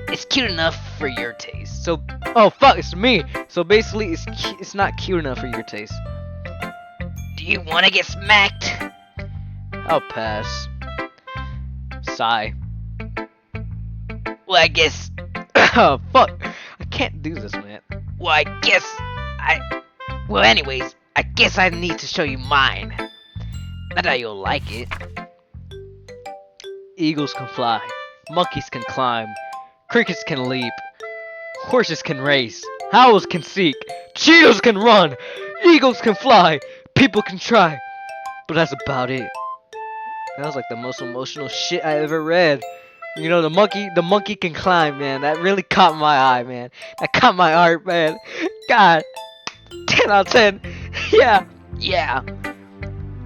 it's cute enough for your taste. So, oh fuck, it's me. So basically, it's not cute enough for your taste. Do you want to get smacked? I'll pass. Sigh. Well, I guess. Oh fuck! I can't do this, man. Well, anyways, I guess I need to show you mine. Not that you'll like it. Eagles can fly, monkeys can climb, crickets can leap, horses can race, owls can seek, cheetahs can run, eagles can fly, people can try. But that's about it. That was like the most emotional shit I ever read. You know, the monkey can climb, man. That really caught my eye, man. That caught my heart, man. God, 10 out of 10. Yeah, Yeah,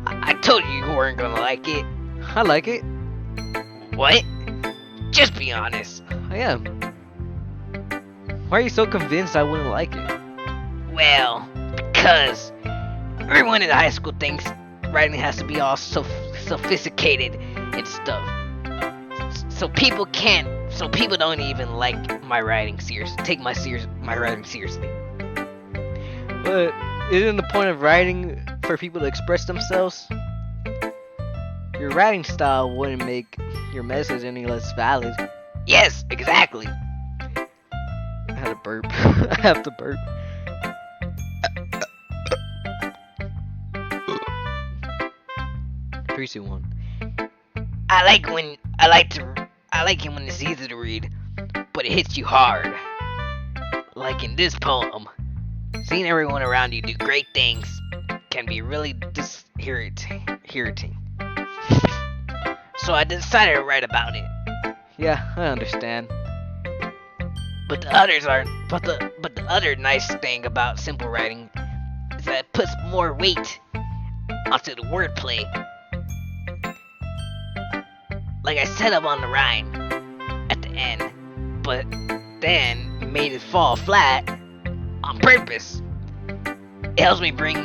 I told you you weren't gonna like it. I like it. What? Just be honest. I am. Why are you so convinced I wouldn't like it? Well, because everyone in high school thinks writing has to be all so sophisticated and stuff. So people don't even like my writing take my writing seriously. But isn't the point of writing for people to express themselves? Your writing style wouldn't make your message any less valid. Yes, exactly. I had a burp. I have to burp. 3, 2, 1. I like it when it's easy to read, but it hits you hard. Like in this poem, seeing everyone around you do great things can be really irritating. So I decided to write about it. Yeah, I understand. But the other nice thing about simple writing is that it puts more weight onto the wordplay. Like I set up on the rhyme at the end, but then made it fall flat on purpose. It helps me bring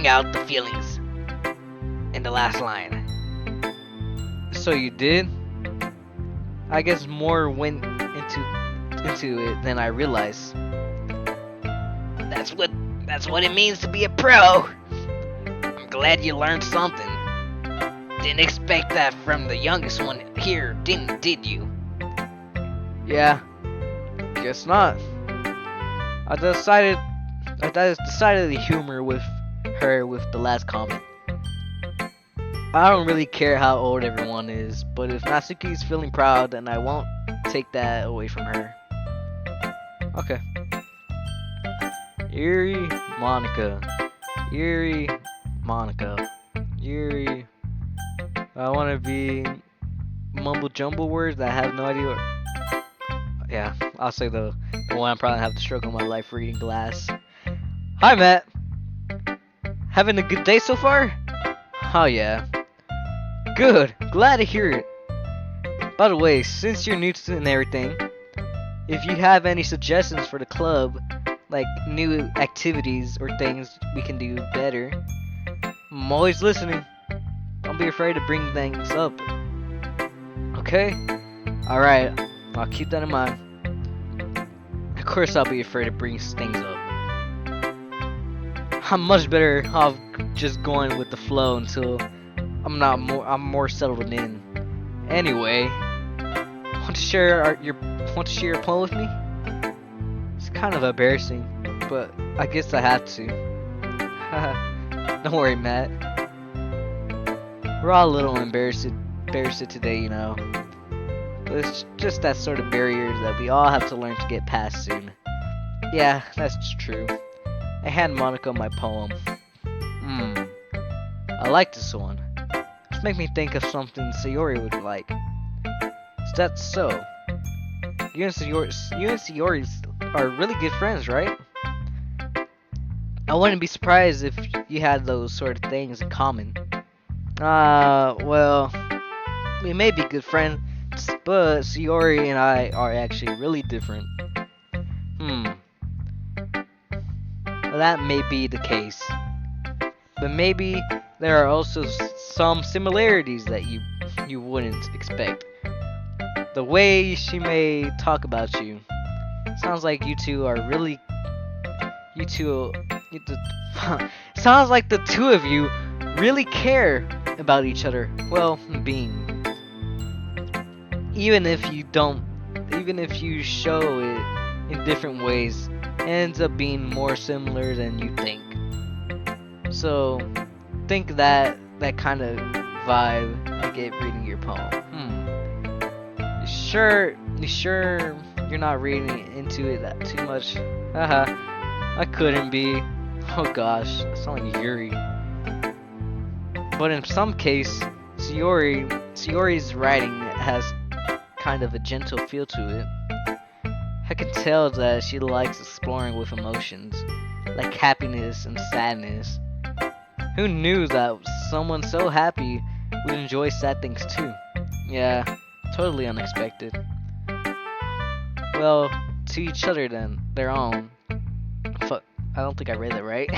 out the feelings in the last line. So you did? I guess more went into it than I realized. That's what it means to be a pro. I'm glad you learned something. Didn't expect that from the youngest one here, did you? Yeah, guess not. I decided to humor with her with the last comment. I don't really care how old everyone is, but if Natsuki's feeling proud, then I won't take that away from her. Okay. Eerie Monica. Eerie Monica. Eerie. I want to be mumble jumble words that I have no idea. Yeah, I'll say the one I probably have to struggle my life reading glass. Hi, Matt. Having a good day so far? Oh yeah. Good. Glad to hear it. By the way, since you're new to and everything, if you have any suggestions for the club, like new activities or things we can do better, I'm always listening. Don't be afraid to bring things up. Okay? Alright, I'll keep that in mind. Of course I'll be afraid to bring things up. I'm much better off just going with the flow until I'm more settled in. Anyway, want to share your poem with me? It's kind of embarrassing, but I guess I have to. Don't worry, Matt. We're all a little embarrassed today, you know. But it's just that sort of barrier that we all have to learn to get past soon. Yeah, that's true. I hand Monica my poem. I like this one. It's make me think of something Sayori would like. Is that so? You and Sayori are really good friends, right? I wouldn't be surprised if you had those sort of things in common. Well, we may be good friends, but Sayori and I are actually really different. Well, that may be the case. But maybe there are also some similarities that you wouldn't expect. The way she may talk about you. Sounds like you two are really... sounds like the two of you really care about each other. Well, being. Even if you show it in different ways, it ends up being more similar than you think. So, think that kind of vibe I get reading your poem. You sure you're not reading into it that too much? Haha, I couldn't be. Oh gosh, I sound like Yuri. But in some case, Sayori's writing kind of a gentle feel to it. I can tell that she likes exploring with emotions, like happiness and sadness. Who knew that someone so happy would enjoy sad things too? Yeah, totally unexpected. Well, to each other then, their own. Fuck, I don't think I read that right.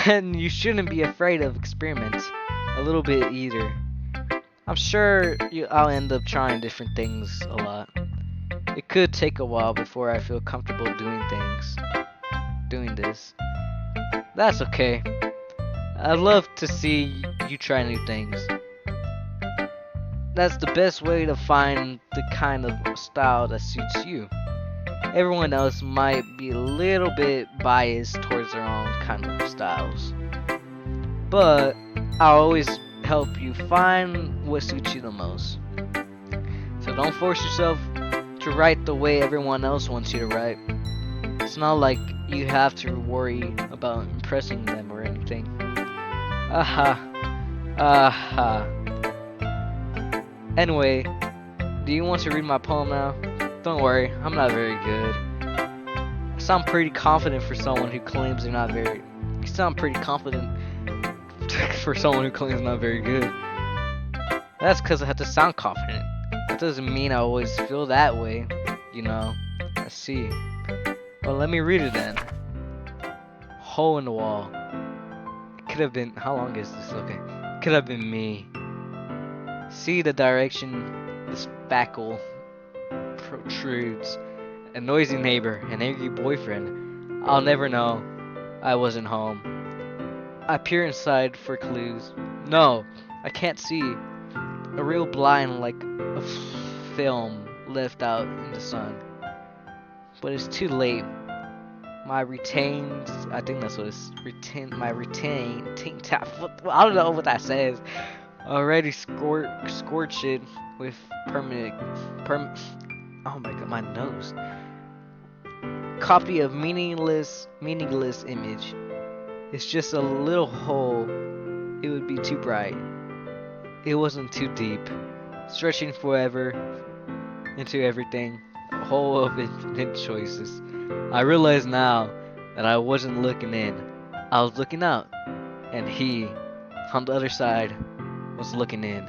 And you shouldn't be afraid of experiments, a little bit either. I'm sure I'll end up trying different things a lot. It could take a while before I feel comfortable doing this. That's okay. I'd love to see you try new things. That's the best way to find the kind of style that suits you. Everyone else might be a little bit biased towards their own kind of styles. But I'll always help you find what suits you the most. So don't force yourself to write the way everyone else wants you to write. It's not like you have to worry about impressing them or anything. Anyway, do you want to read my poem now? Don't worry, I'm not very good. I sound pretty confident for someone who claims they're not very... You sound pretty confident for someone who claims not very good. That's because I have to sound confident. That doesn't mean I always feel that way, you know. I see. Well, let me read it then. Hole in the wall. It could have been... How long is this? Okay. It could have been me. See the direction this spackle protrudes. A noisy neighbor, an angry boyfriend. I'll never know. I wasn't home. I peer inside for clues. No, I can't see. A real blind like a film left out in the sun. But it's too late. My retained, I think that's what it's, my retained, I don't know what that says. Already scorched it with oh my god, my nose. Copy of meaningless image. It's just a little hole. It would be too bright. It wasn't too deep. Stretching forever into everything. A hole of infinite choices. I realize now that I wasn't looking in. I was looking out. And he, on the other side, was looking in.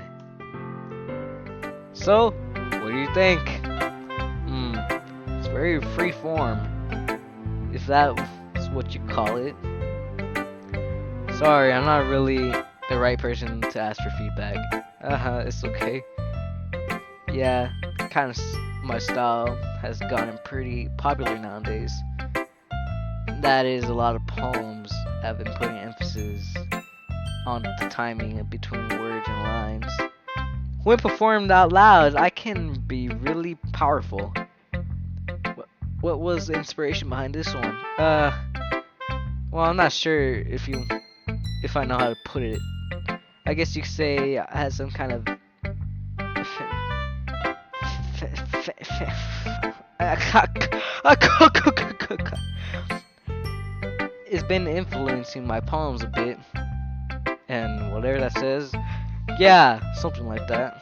So, what do you think? It's very free form, if that's what you call it. Sorry, I'm not really the right person to ask for feedback. It's okay. Yeah, kind of my style has gotten pretty popular nowadays. That is, a lot of poems have been putting emphasis on the timing between words and lines. When performed out loud, I can be really powerful. What was the inspiration behind this one? Well, I'm not sure if I know how to put it. I guess you could say it has some kind of it's been influencing my poems a bit. And whatever that says, yeah, something like that.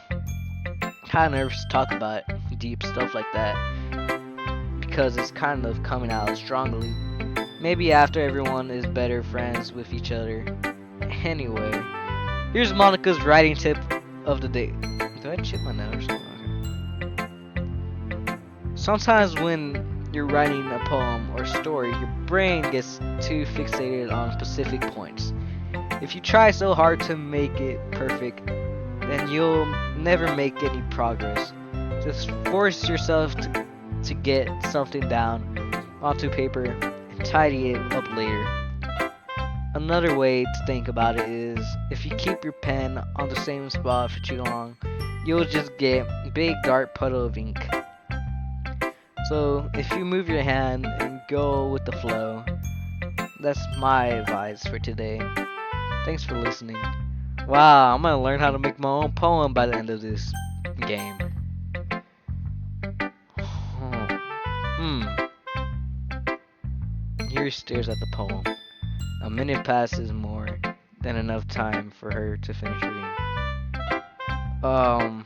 Kinda nervous to talk about deep stuff like that, because it's kind of coming out strongly. Maybe after everyone is better friends with each other. Anyway, here's Monica's writing tip of the day. Did I chip my nose? Okay. Sometimes when you're writing a poem or story, your brain gets too fixated on specific points. If you try so hard to make it perfect, then you'll never make any progress. Just force yourself to get something down onto paper and tidy it up later. Another way to think about it is, if you keep your pen on the same spot for too long, you'll just get a big dark puddle of ink. So if you move your hand and go with the flow, that's my advice for today. Thanks for listening. Wow, I'm gonna learn how to make my own poem by the end of this game. Here stares at the poem. A minute passes more than enough time for her to finish reading. Oh!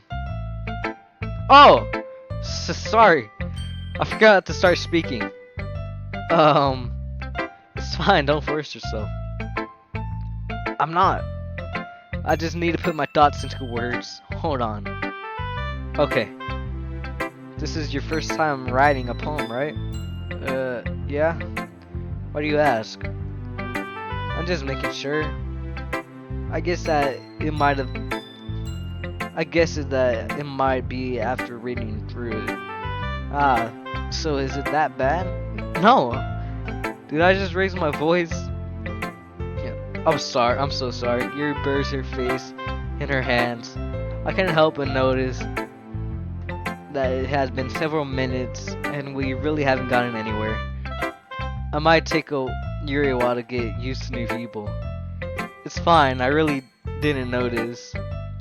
Sorry, I forgot to start speaking. It's fine, don't force yourself. I'm not. I just need to put my thoughts into words. Hold on. Okay. This is your first time writing a poem, right? Yeah? Why do you ask? I'm just making sure. I guess that it might be after reading through it. Ah, so is it that bad? No. Did I just raise my voice? Yeah. I'm sorry. I'm so sorry. Yuri buries her face in her hands. I can't help but notice that it has been several minutes and we really haven't gotten anywhere. I might take Yuri a while to get used to new people. It's fine. I really didn't notice.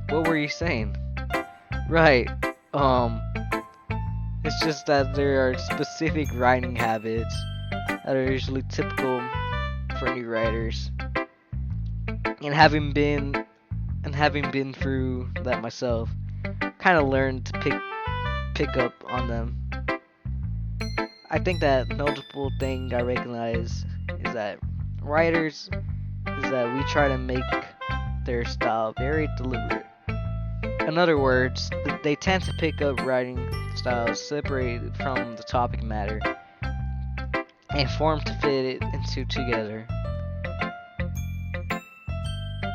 What were you saying? Right. It's just that there are specific writing habits that are usually typical for new writers. And having been through that myself, kind of learned to pick up on them. I think that notable thing I recognize is that writers we try to make their style very deliberate. In other words, they tend to pick up writing styles separated from the topic matter and form to fit it into together.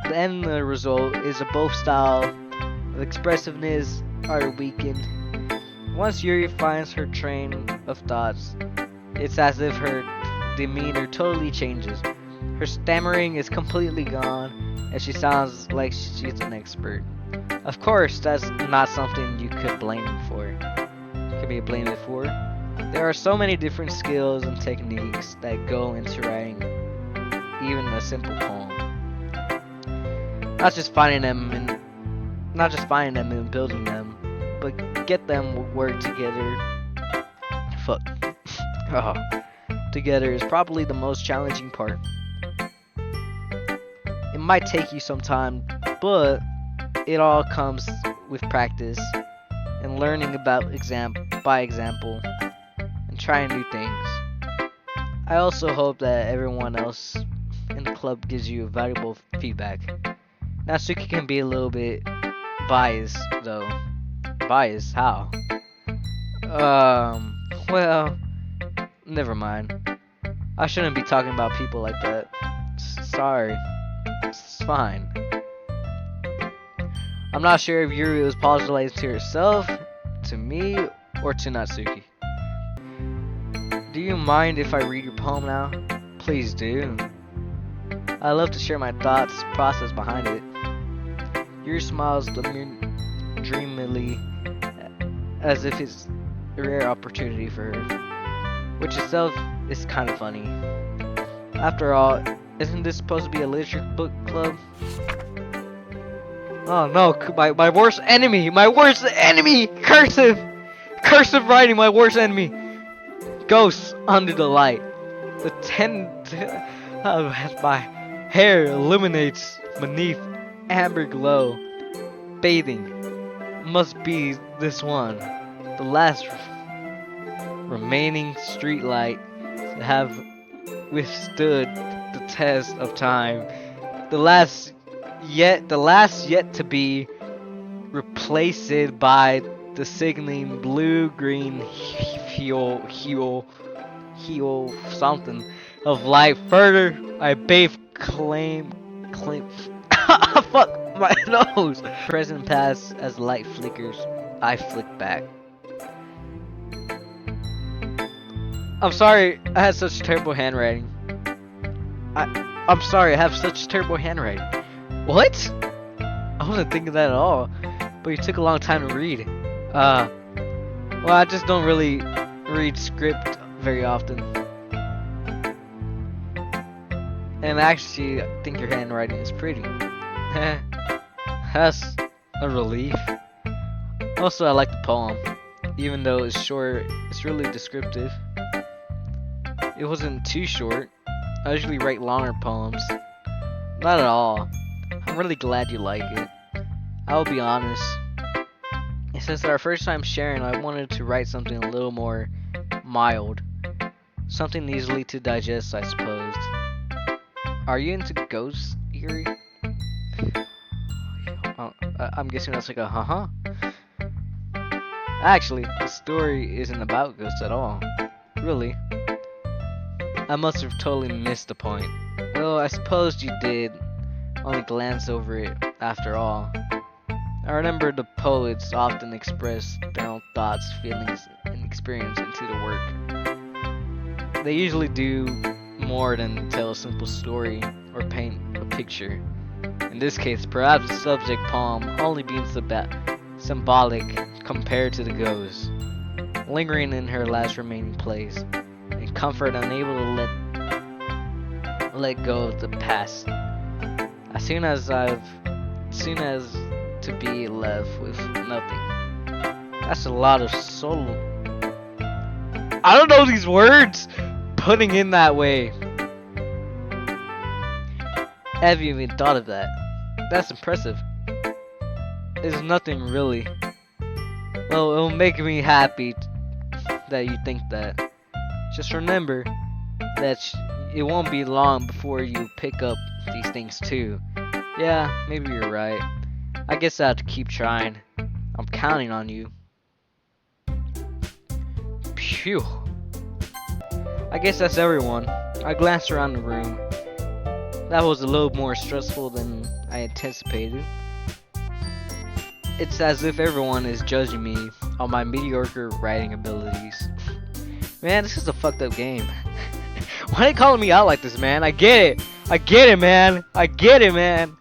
The end result is that both style of expressiveness are weakened. Once Yuri finds her train of thoughts, it's as if her demeanor totally changes. Her stammering is completely gone, and she sounds like she's an expert. Of course, that's not something you could blame him for. Be blamed for. There are so many different skills and techniques that go into writing even a simple poem. Not just finding them and building them, but get them work together. Together is probably the most challenging part. It might take you some time, but it all comes with practice and learning by example and trying new things. I also hope that everyone else in the club gives you valuable feedback. Natsuki can be a little bit biased though. Biased? How? Well, never mind. I shouldn't be talking about people like that. Sorry. It's fine. I'm not sure if Yuri was apologizing to herself, to me, or to Natsuki. Do you mind if I read your poem now? Please do. I love to share my thoughts, process behind it. Yuri smiles dreamily, as if it's a rare opportunity for her, which itself is kind of funny. After all, isn't this supposed to be a literature book club? Oh no, my worst enemy! My worst enemy! Cursive writing, my worst enemy! Ghosts under the light. The as my hair illuminates beneath amber glow. Bathing. Must be this one. The last remaining street light to have withstood the test of time. The last yet to be replaced by the signaling blue-green hue something of light. Further, I bathe claim fuck my nose. Present pass as light flickers, I flick back. I'm sorry I had such terrible handwriting. I'm sorry I have such terrible handwriting. What? I wasn't thinking that at all. But you took a long time to read. Well, I just don't really read script very often. And actually, I think your handwriting is pretty. That's a relief. Also, I like the poem. Even though it's short, it's really descriptive. It wasn't too short. I usually write longer poems. Not at all. I'm really glad you like it. I will be honest. It Since our first time sharing, I wanted to write something a little more mild. Something easily to digest, I suppose. Are you into ghosts, Yuri? Oh, I'm guessing that's like a huh. Actually, the story isn't about ghosts at all. Really. I must have totally missed the point. Well, I suppose you did only glance over it after all. I remember the poets often express their own thoughts, feelings, and experience into the work. They usually do more than tell a simple story or paint a picture. In this case, perhaps the subject poem only being symbolic compared to the ghost, lingering in her last remaining place, and comfort unable to let go of the past. As soon as to be left with nothing. That's a lot of soul. I don't know these words. Putting in that way. Have you even thought of that? That's impressive. It's nothing really. Well, it'll make me happy that you think that. Just remember that it won't be long before you pick up these things too. Yeah, maybe you're right. I guess I have to keep trying. I'm counting on you. Phew. I guess that's everyone. I glanced around the room. That was a little more stressful than I anticipated. It's as if everyone is judging me on my mediocre writing abilities. Man, this is a fucked up game. Why are they calling me out like this, man? I get it. I get it, man. I get it, man.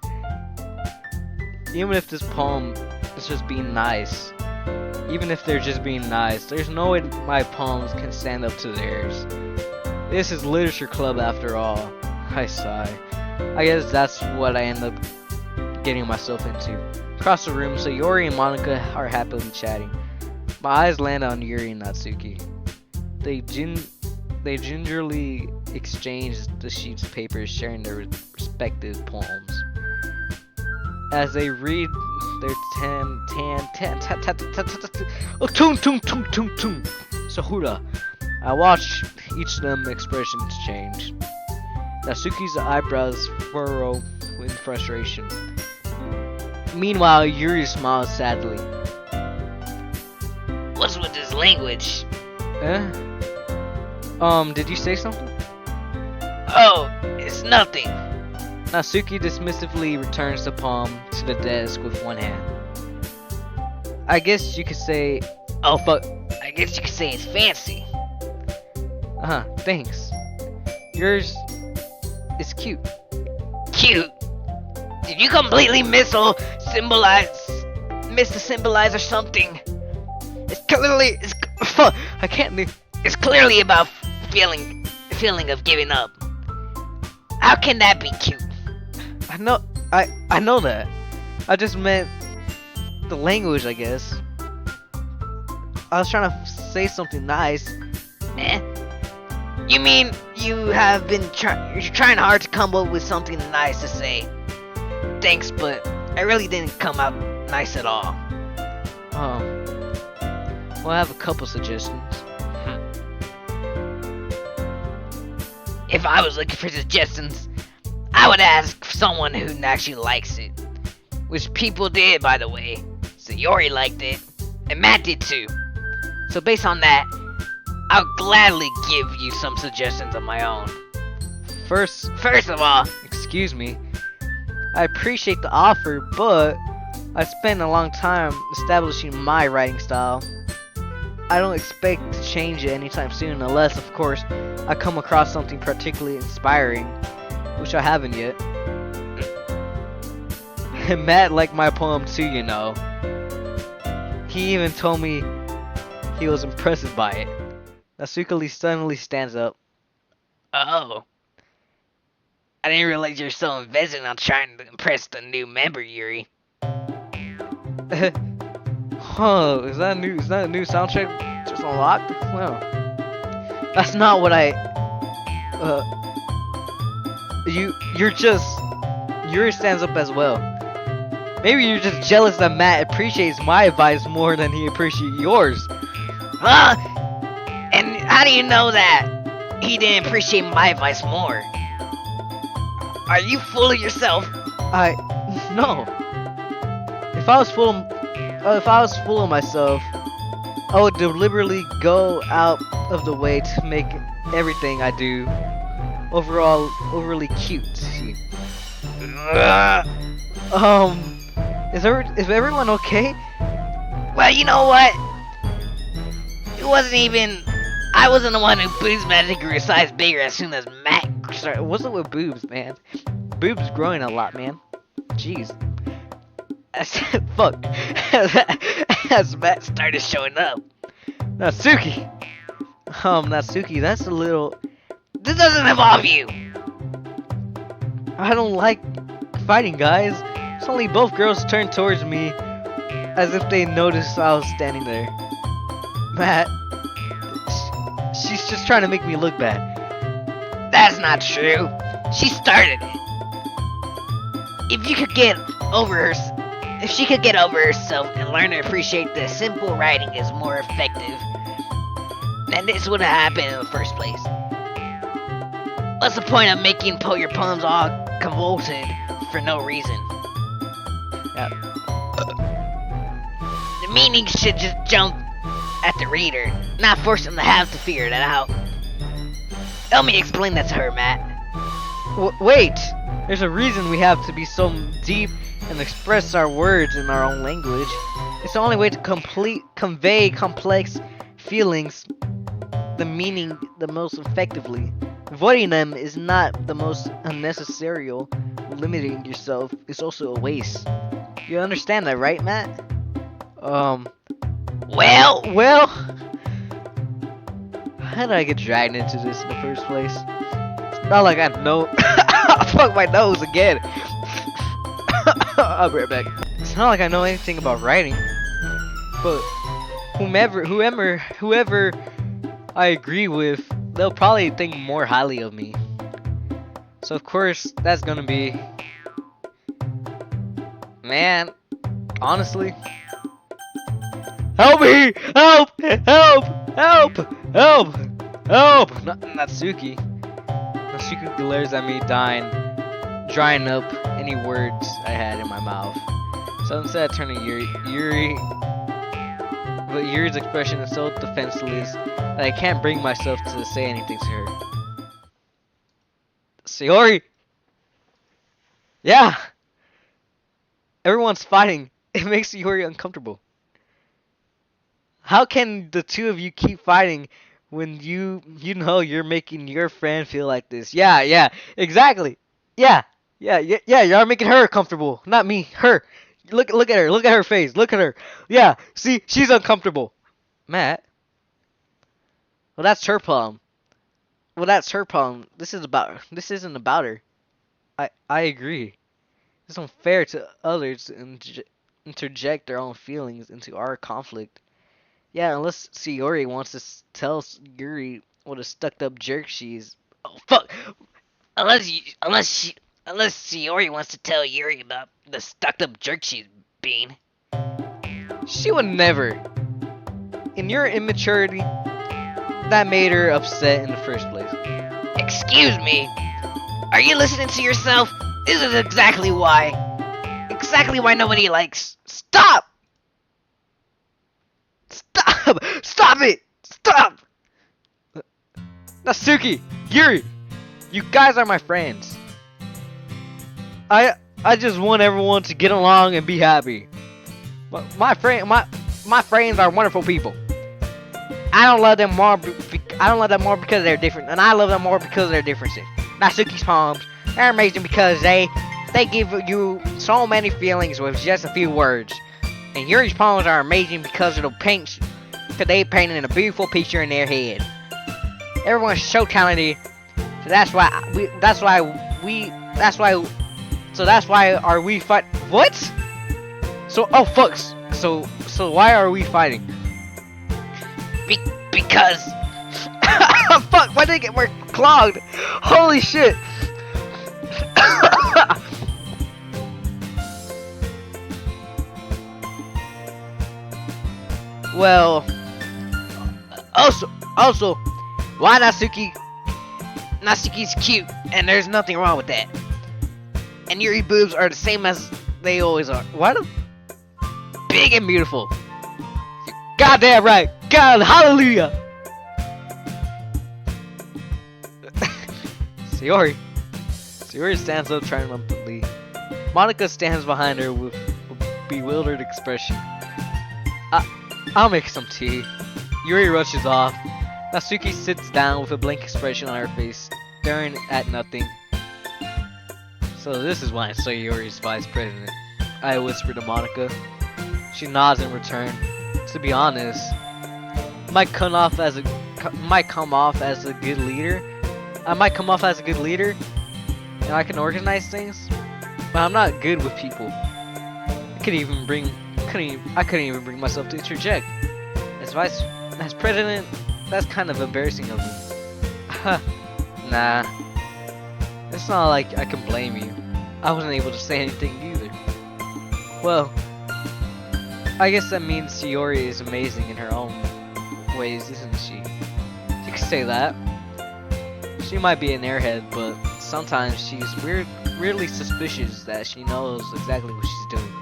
Even if this poem is just being nice, even if they're just being nice, there's no way my poems can stand up to theirs. This is literature club after all. I sigh. I guess that's what I end up getting myself into. Across the room, so Yuri and Monica are happily chatting. My eyes land on Yuri and Natsuki. They gingerly exchange the sheets of paper, sharing their respective poems. As they read their Sahura, I watch each of them expressions change. Natsuki's eyebrows furrow in frustration. Meanwhile, Yuri smiles sadly. What's with this language? Did you say something? Oh, it's nothing. Natsuki dismissively returns the poem to the desk with one hand. I guess you could say... Oh, fuck. I guess you could say it's fancy. Thanks. Yours is cute. Cute? Did you completely miss to symbolize or something? It's clearly... I can't... It's clearly about feeling of giving up. How can that be cute? I know that. I just meant the language, I guess. I was trying to say something nice. You mean you're trying hard to come up with something nice to say? Thanks, but I really didn't come out nice at all. Well, I have a couple suggestions. If I was looking for suggestions, I would ask someone who actually likes it. Which people did, by the way. So Yori liked it, and Matt did too. So based on that, I'll gladly give you some suggestions of my own. First of all, excuse me. I appreciate the offer, but I spent a long time establishing my writing style. I don't expect to change it anytime soon, unless, of course, I come across something particularly inspiring, which I haven't yet. And Matt liked my poem too, you know. He even told me he was impressed by it. Natsuki suddenly stands up. Oh. I didn't realize you're so invested on trying to impress the new member, Yuri. Is that a new soundtrack just unlocked? No. That's not what Yuri stands up as well. Maybe you're just jealous that Matt appreciates my advice more than he appreciates yours. Huh? And how do you know that he didn't appreciate my advice more? Are you full of yourself? No. If I was full of myself, I would deliberately go out of the way to make everything I do overall overly cute. Is everyone okay? Well, you know what? It wasn't even. I wasn't the one who boobs magically grew a size bigger as soon as Matt. Sorry, what's up with boobs, man? Boobs growing a lot, man. Jeez. Fuck. As Matt Started showing up. Natsuki. Natsuki, that's a little. This doesn't involve you. I don't like fighting, guys. Suddenly, both girls turned towards me as if they noticed I was standing there. Matt, she's just trying to make me look bad. That's not true. She started it. If you could get over her, if she could get over herself and learn to appreciate that simple writing is more effective, then this would have happened in the first place. What's the point of making your poems all convoluted for no reason? Yeah. The meaning should just jump at the reader, not force them to have to figure that out. Help me explain that to her, Matt. Wait! There's a reason we have to be so deep and express our words in our own language. It's the only way to convey complex feelings, the meaning the most effectively. Avoiding them is not the most unnecessary. Limiting yourself is also a waste. You understand that, right, Matt? Well, how did I get dragged into this in the first place? It's not like I know. Fuck my nose again. I'll be right back. It's not like I know anything about writing, but whoever I agree with, they'll probably think more highly of me. So of course, that's gonna be, man, honestly, help me! Help! Help! Help! Help! Help! Natsuki. Natsuki glares at me, drying up any words I had in my mouth. So instead I turn to Yuri, but Yuri's expression is so defenseless that I can't bring myself to say anything to her. Sayori! Yeah! Everyone's fighting. It makes Sayori uncomfortable. How can the two of you keep fighting when you know you're making your friend feel like this? Yeah, exactly. Yeah, you're making her comfortable, not me, her. Look at her, look at her face, look at her. Yeah, see, she's uncomfortable. Matt. Well, that's her problem. This isn't about her. I agree. It's unfair to others to interject their own feelings into our conflict. Yeah, unless Sayori wants to tell Yuri what a stuck-up jerk she is. Oh fuck! Unless Sayori wants to tell Yuri about the stuck-up jerk she's being. She would never. In your immaturity, that made her upset in the first place. Excuse me. Are you listening to yourself? This is exactly why nobody likes. Stop! Stop it! Stop! Natsuki, Yuri, you guys are my friends. I just want everyone to get along and be happy. But my friends are wonderful people. I don't love them more because they're different, and I love them more because of their differences. Natsuki's poems, they're amazing because they give you so many feelings with just a few words. And Yuri's poems are amazing because they painted a beautiful picture in their head. Everyone's so talented, so that's why are we fight? What? So fuck. So why are we fighting? Because fuck, why did it get more clogged? Holy shit. Well, also, why Natsuki? Natsuki's cute, and there's nothing wrong with that. And Yuri boobs are the same as they always are. Why the? Big and beautiful. Goddamn right. God, hallelujah. Sayori stands up triumphantly. Monica stands behind her with a bewildered expression. I'll make some tea. Yuri rushes off. Natsuki sits down with a blank expression on her face, staring at nothing. So this is why Sayori's vice president, I whisper to Monica. She nods in return. To be honest, might come off as a good leader. I might come off as a good leader, and I can organize things, but I'm not good with people. I couldn't even bring myself to interject. As president, that's kind of embarrassing of me. Nah, it's not like I can blame you. I wasn't able to say anything either. Well, I guess that means Sayori is amazing in her own ways, isn't she? You could say that. She might be an airhead, but sometimes she's weirdly suspicious that she knows exactly what she's doing.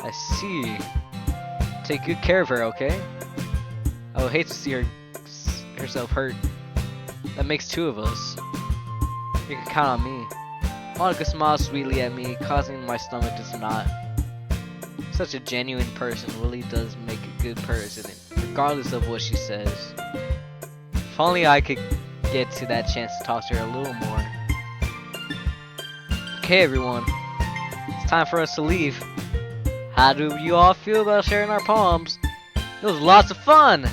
I see. Take good care of her, okay? I would hate to see herself hurt. That makes two of us. You can count on me. Monica smiles sweetly at me, causing my stomach to knot. Such a genuine person really does make a good president, regardless of what she says. If only I could get to that chance to talk to her a little more. Okay, everyone. It's time for us to leave. How do you all feel about sharing our poems? It was lots of fun.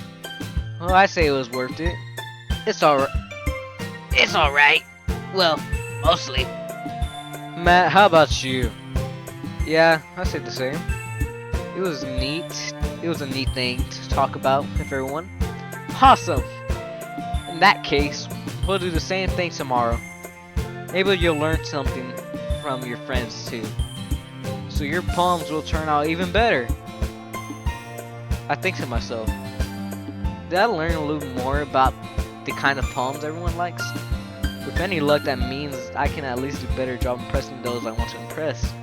Well, I say it was worth it. It's alright. It's alright. Well, mostly. Matt, how about you? Yeah, I say the same. It was neat. It was a neat thing to talk about with everyone. Awesome. In that case, we'll do the same thing tomorrow. Maybe you'll learn something from your friends too. So your poems will turn out even better. I think to myself, did I learn a little more about the kind of poems everyone likes? With any luck, that means I can at least do a better job impressing those I want to impress.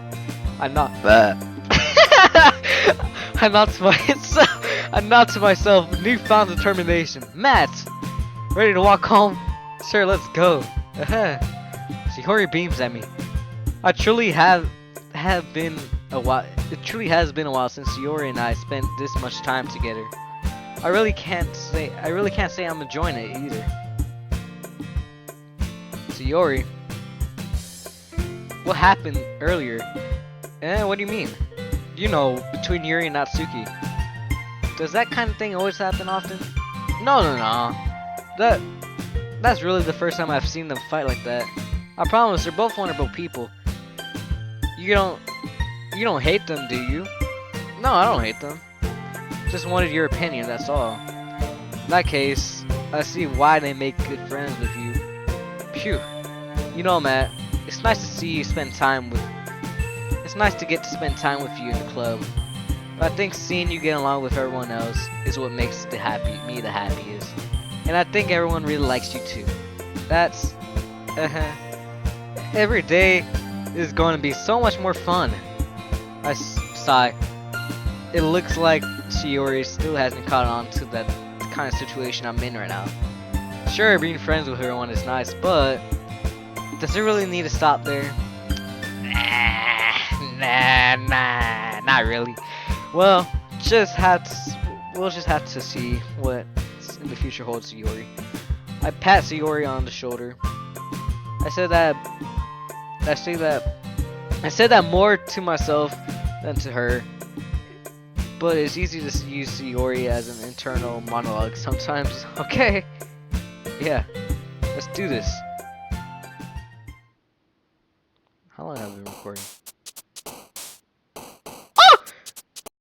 I nod to myself with newfound determination. Matt, ready to walk home? Sure, let's go. Sayori beams at me. It truly has been a while since Sayori and I spent this much time together. I really can't say I'm enjoying it either. Sayori, what happened earlier? What do you mean? You know, between Yuri and Natsuki. Does that kind of thing always happen often? No. That's really the first time I've seen them fight like that. I promise, they're both wonderful people. You don't hate them, do you? No, I don't hate them. Just wanted your opinion, that's all. In that case, I see why they make good friends with you. Phew. You know, Matt, it's nice to see you spend time with. It's nice to get to spend time with you in the club. But I think seeing you get along with everyone else is what makes me the happiest. And I think everyone really likes you too. That's every day is going to be so much more fun. I sigh. It looks like Sayori still hasn't caught on to that kind of situation I'm in right now. Sure, being friends with everyone is nice, but does it really need to stop there? Nah, not really. Well, we'll just have to see what in the future holds Sayori. I pat Sayori on the shoulder. I said that more to myself than to her. But it's easy to use Sayori as an internal monologue sometimes. Okay. Yeah. Let's do this. How long have I been recording?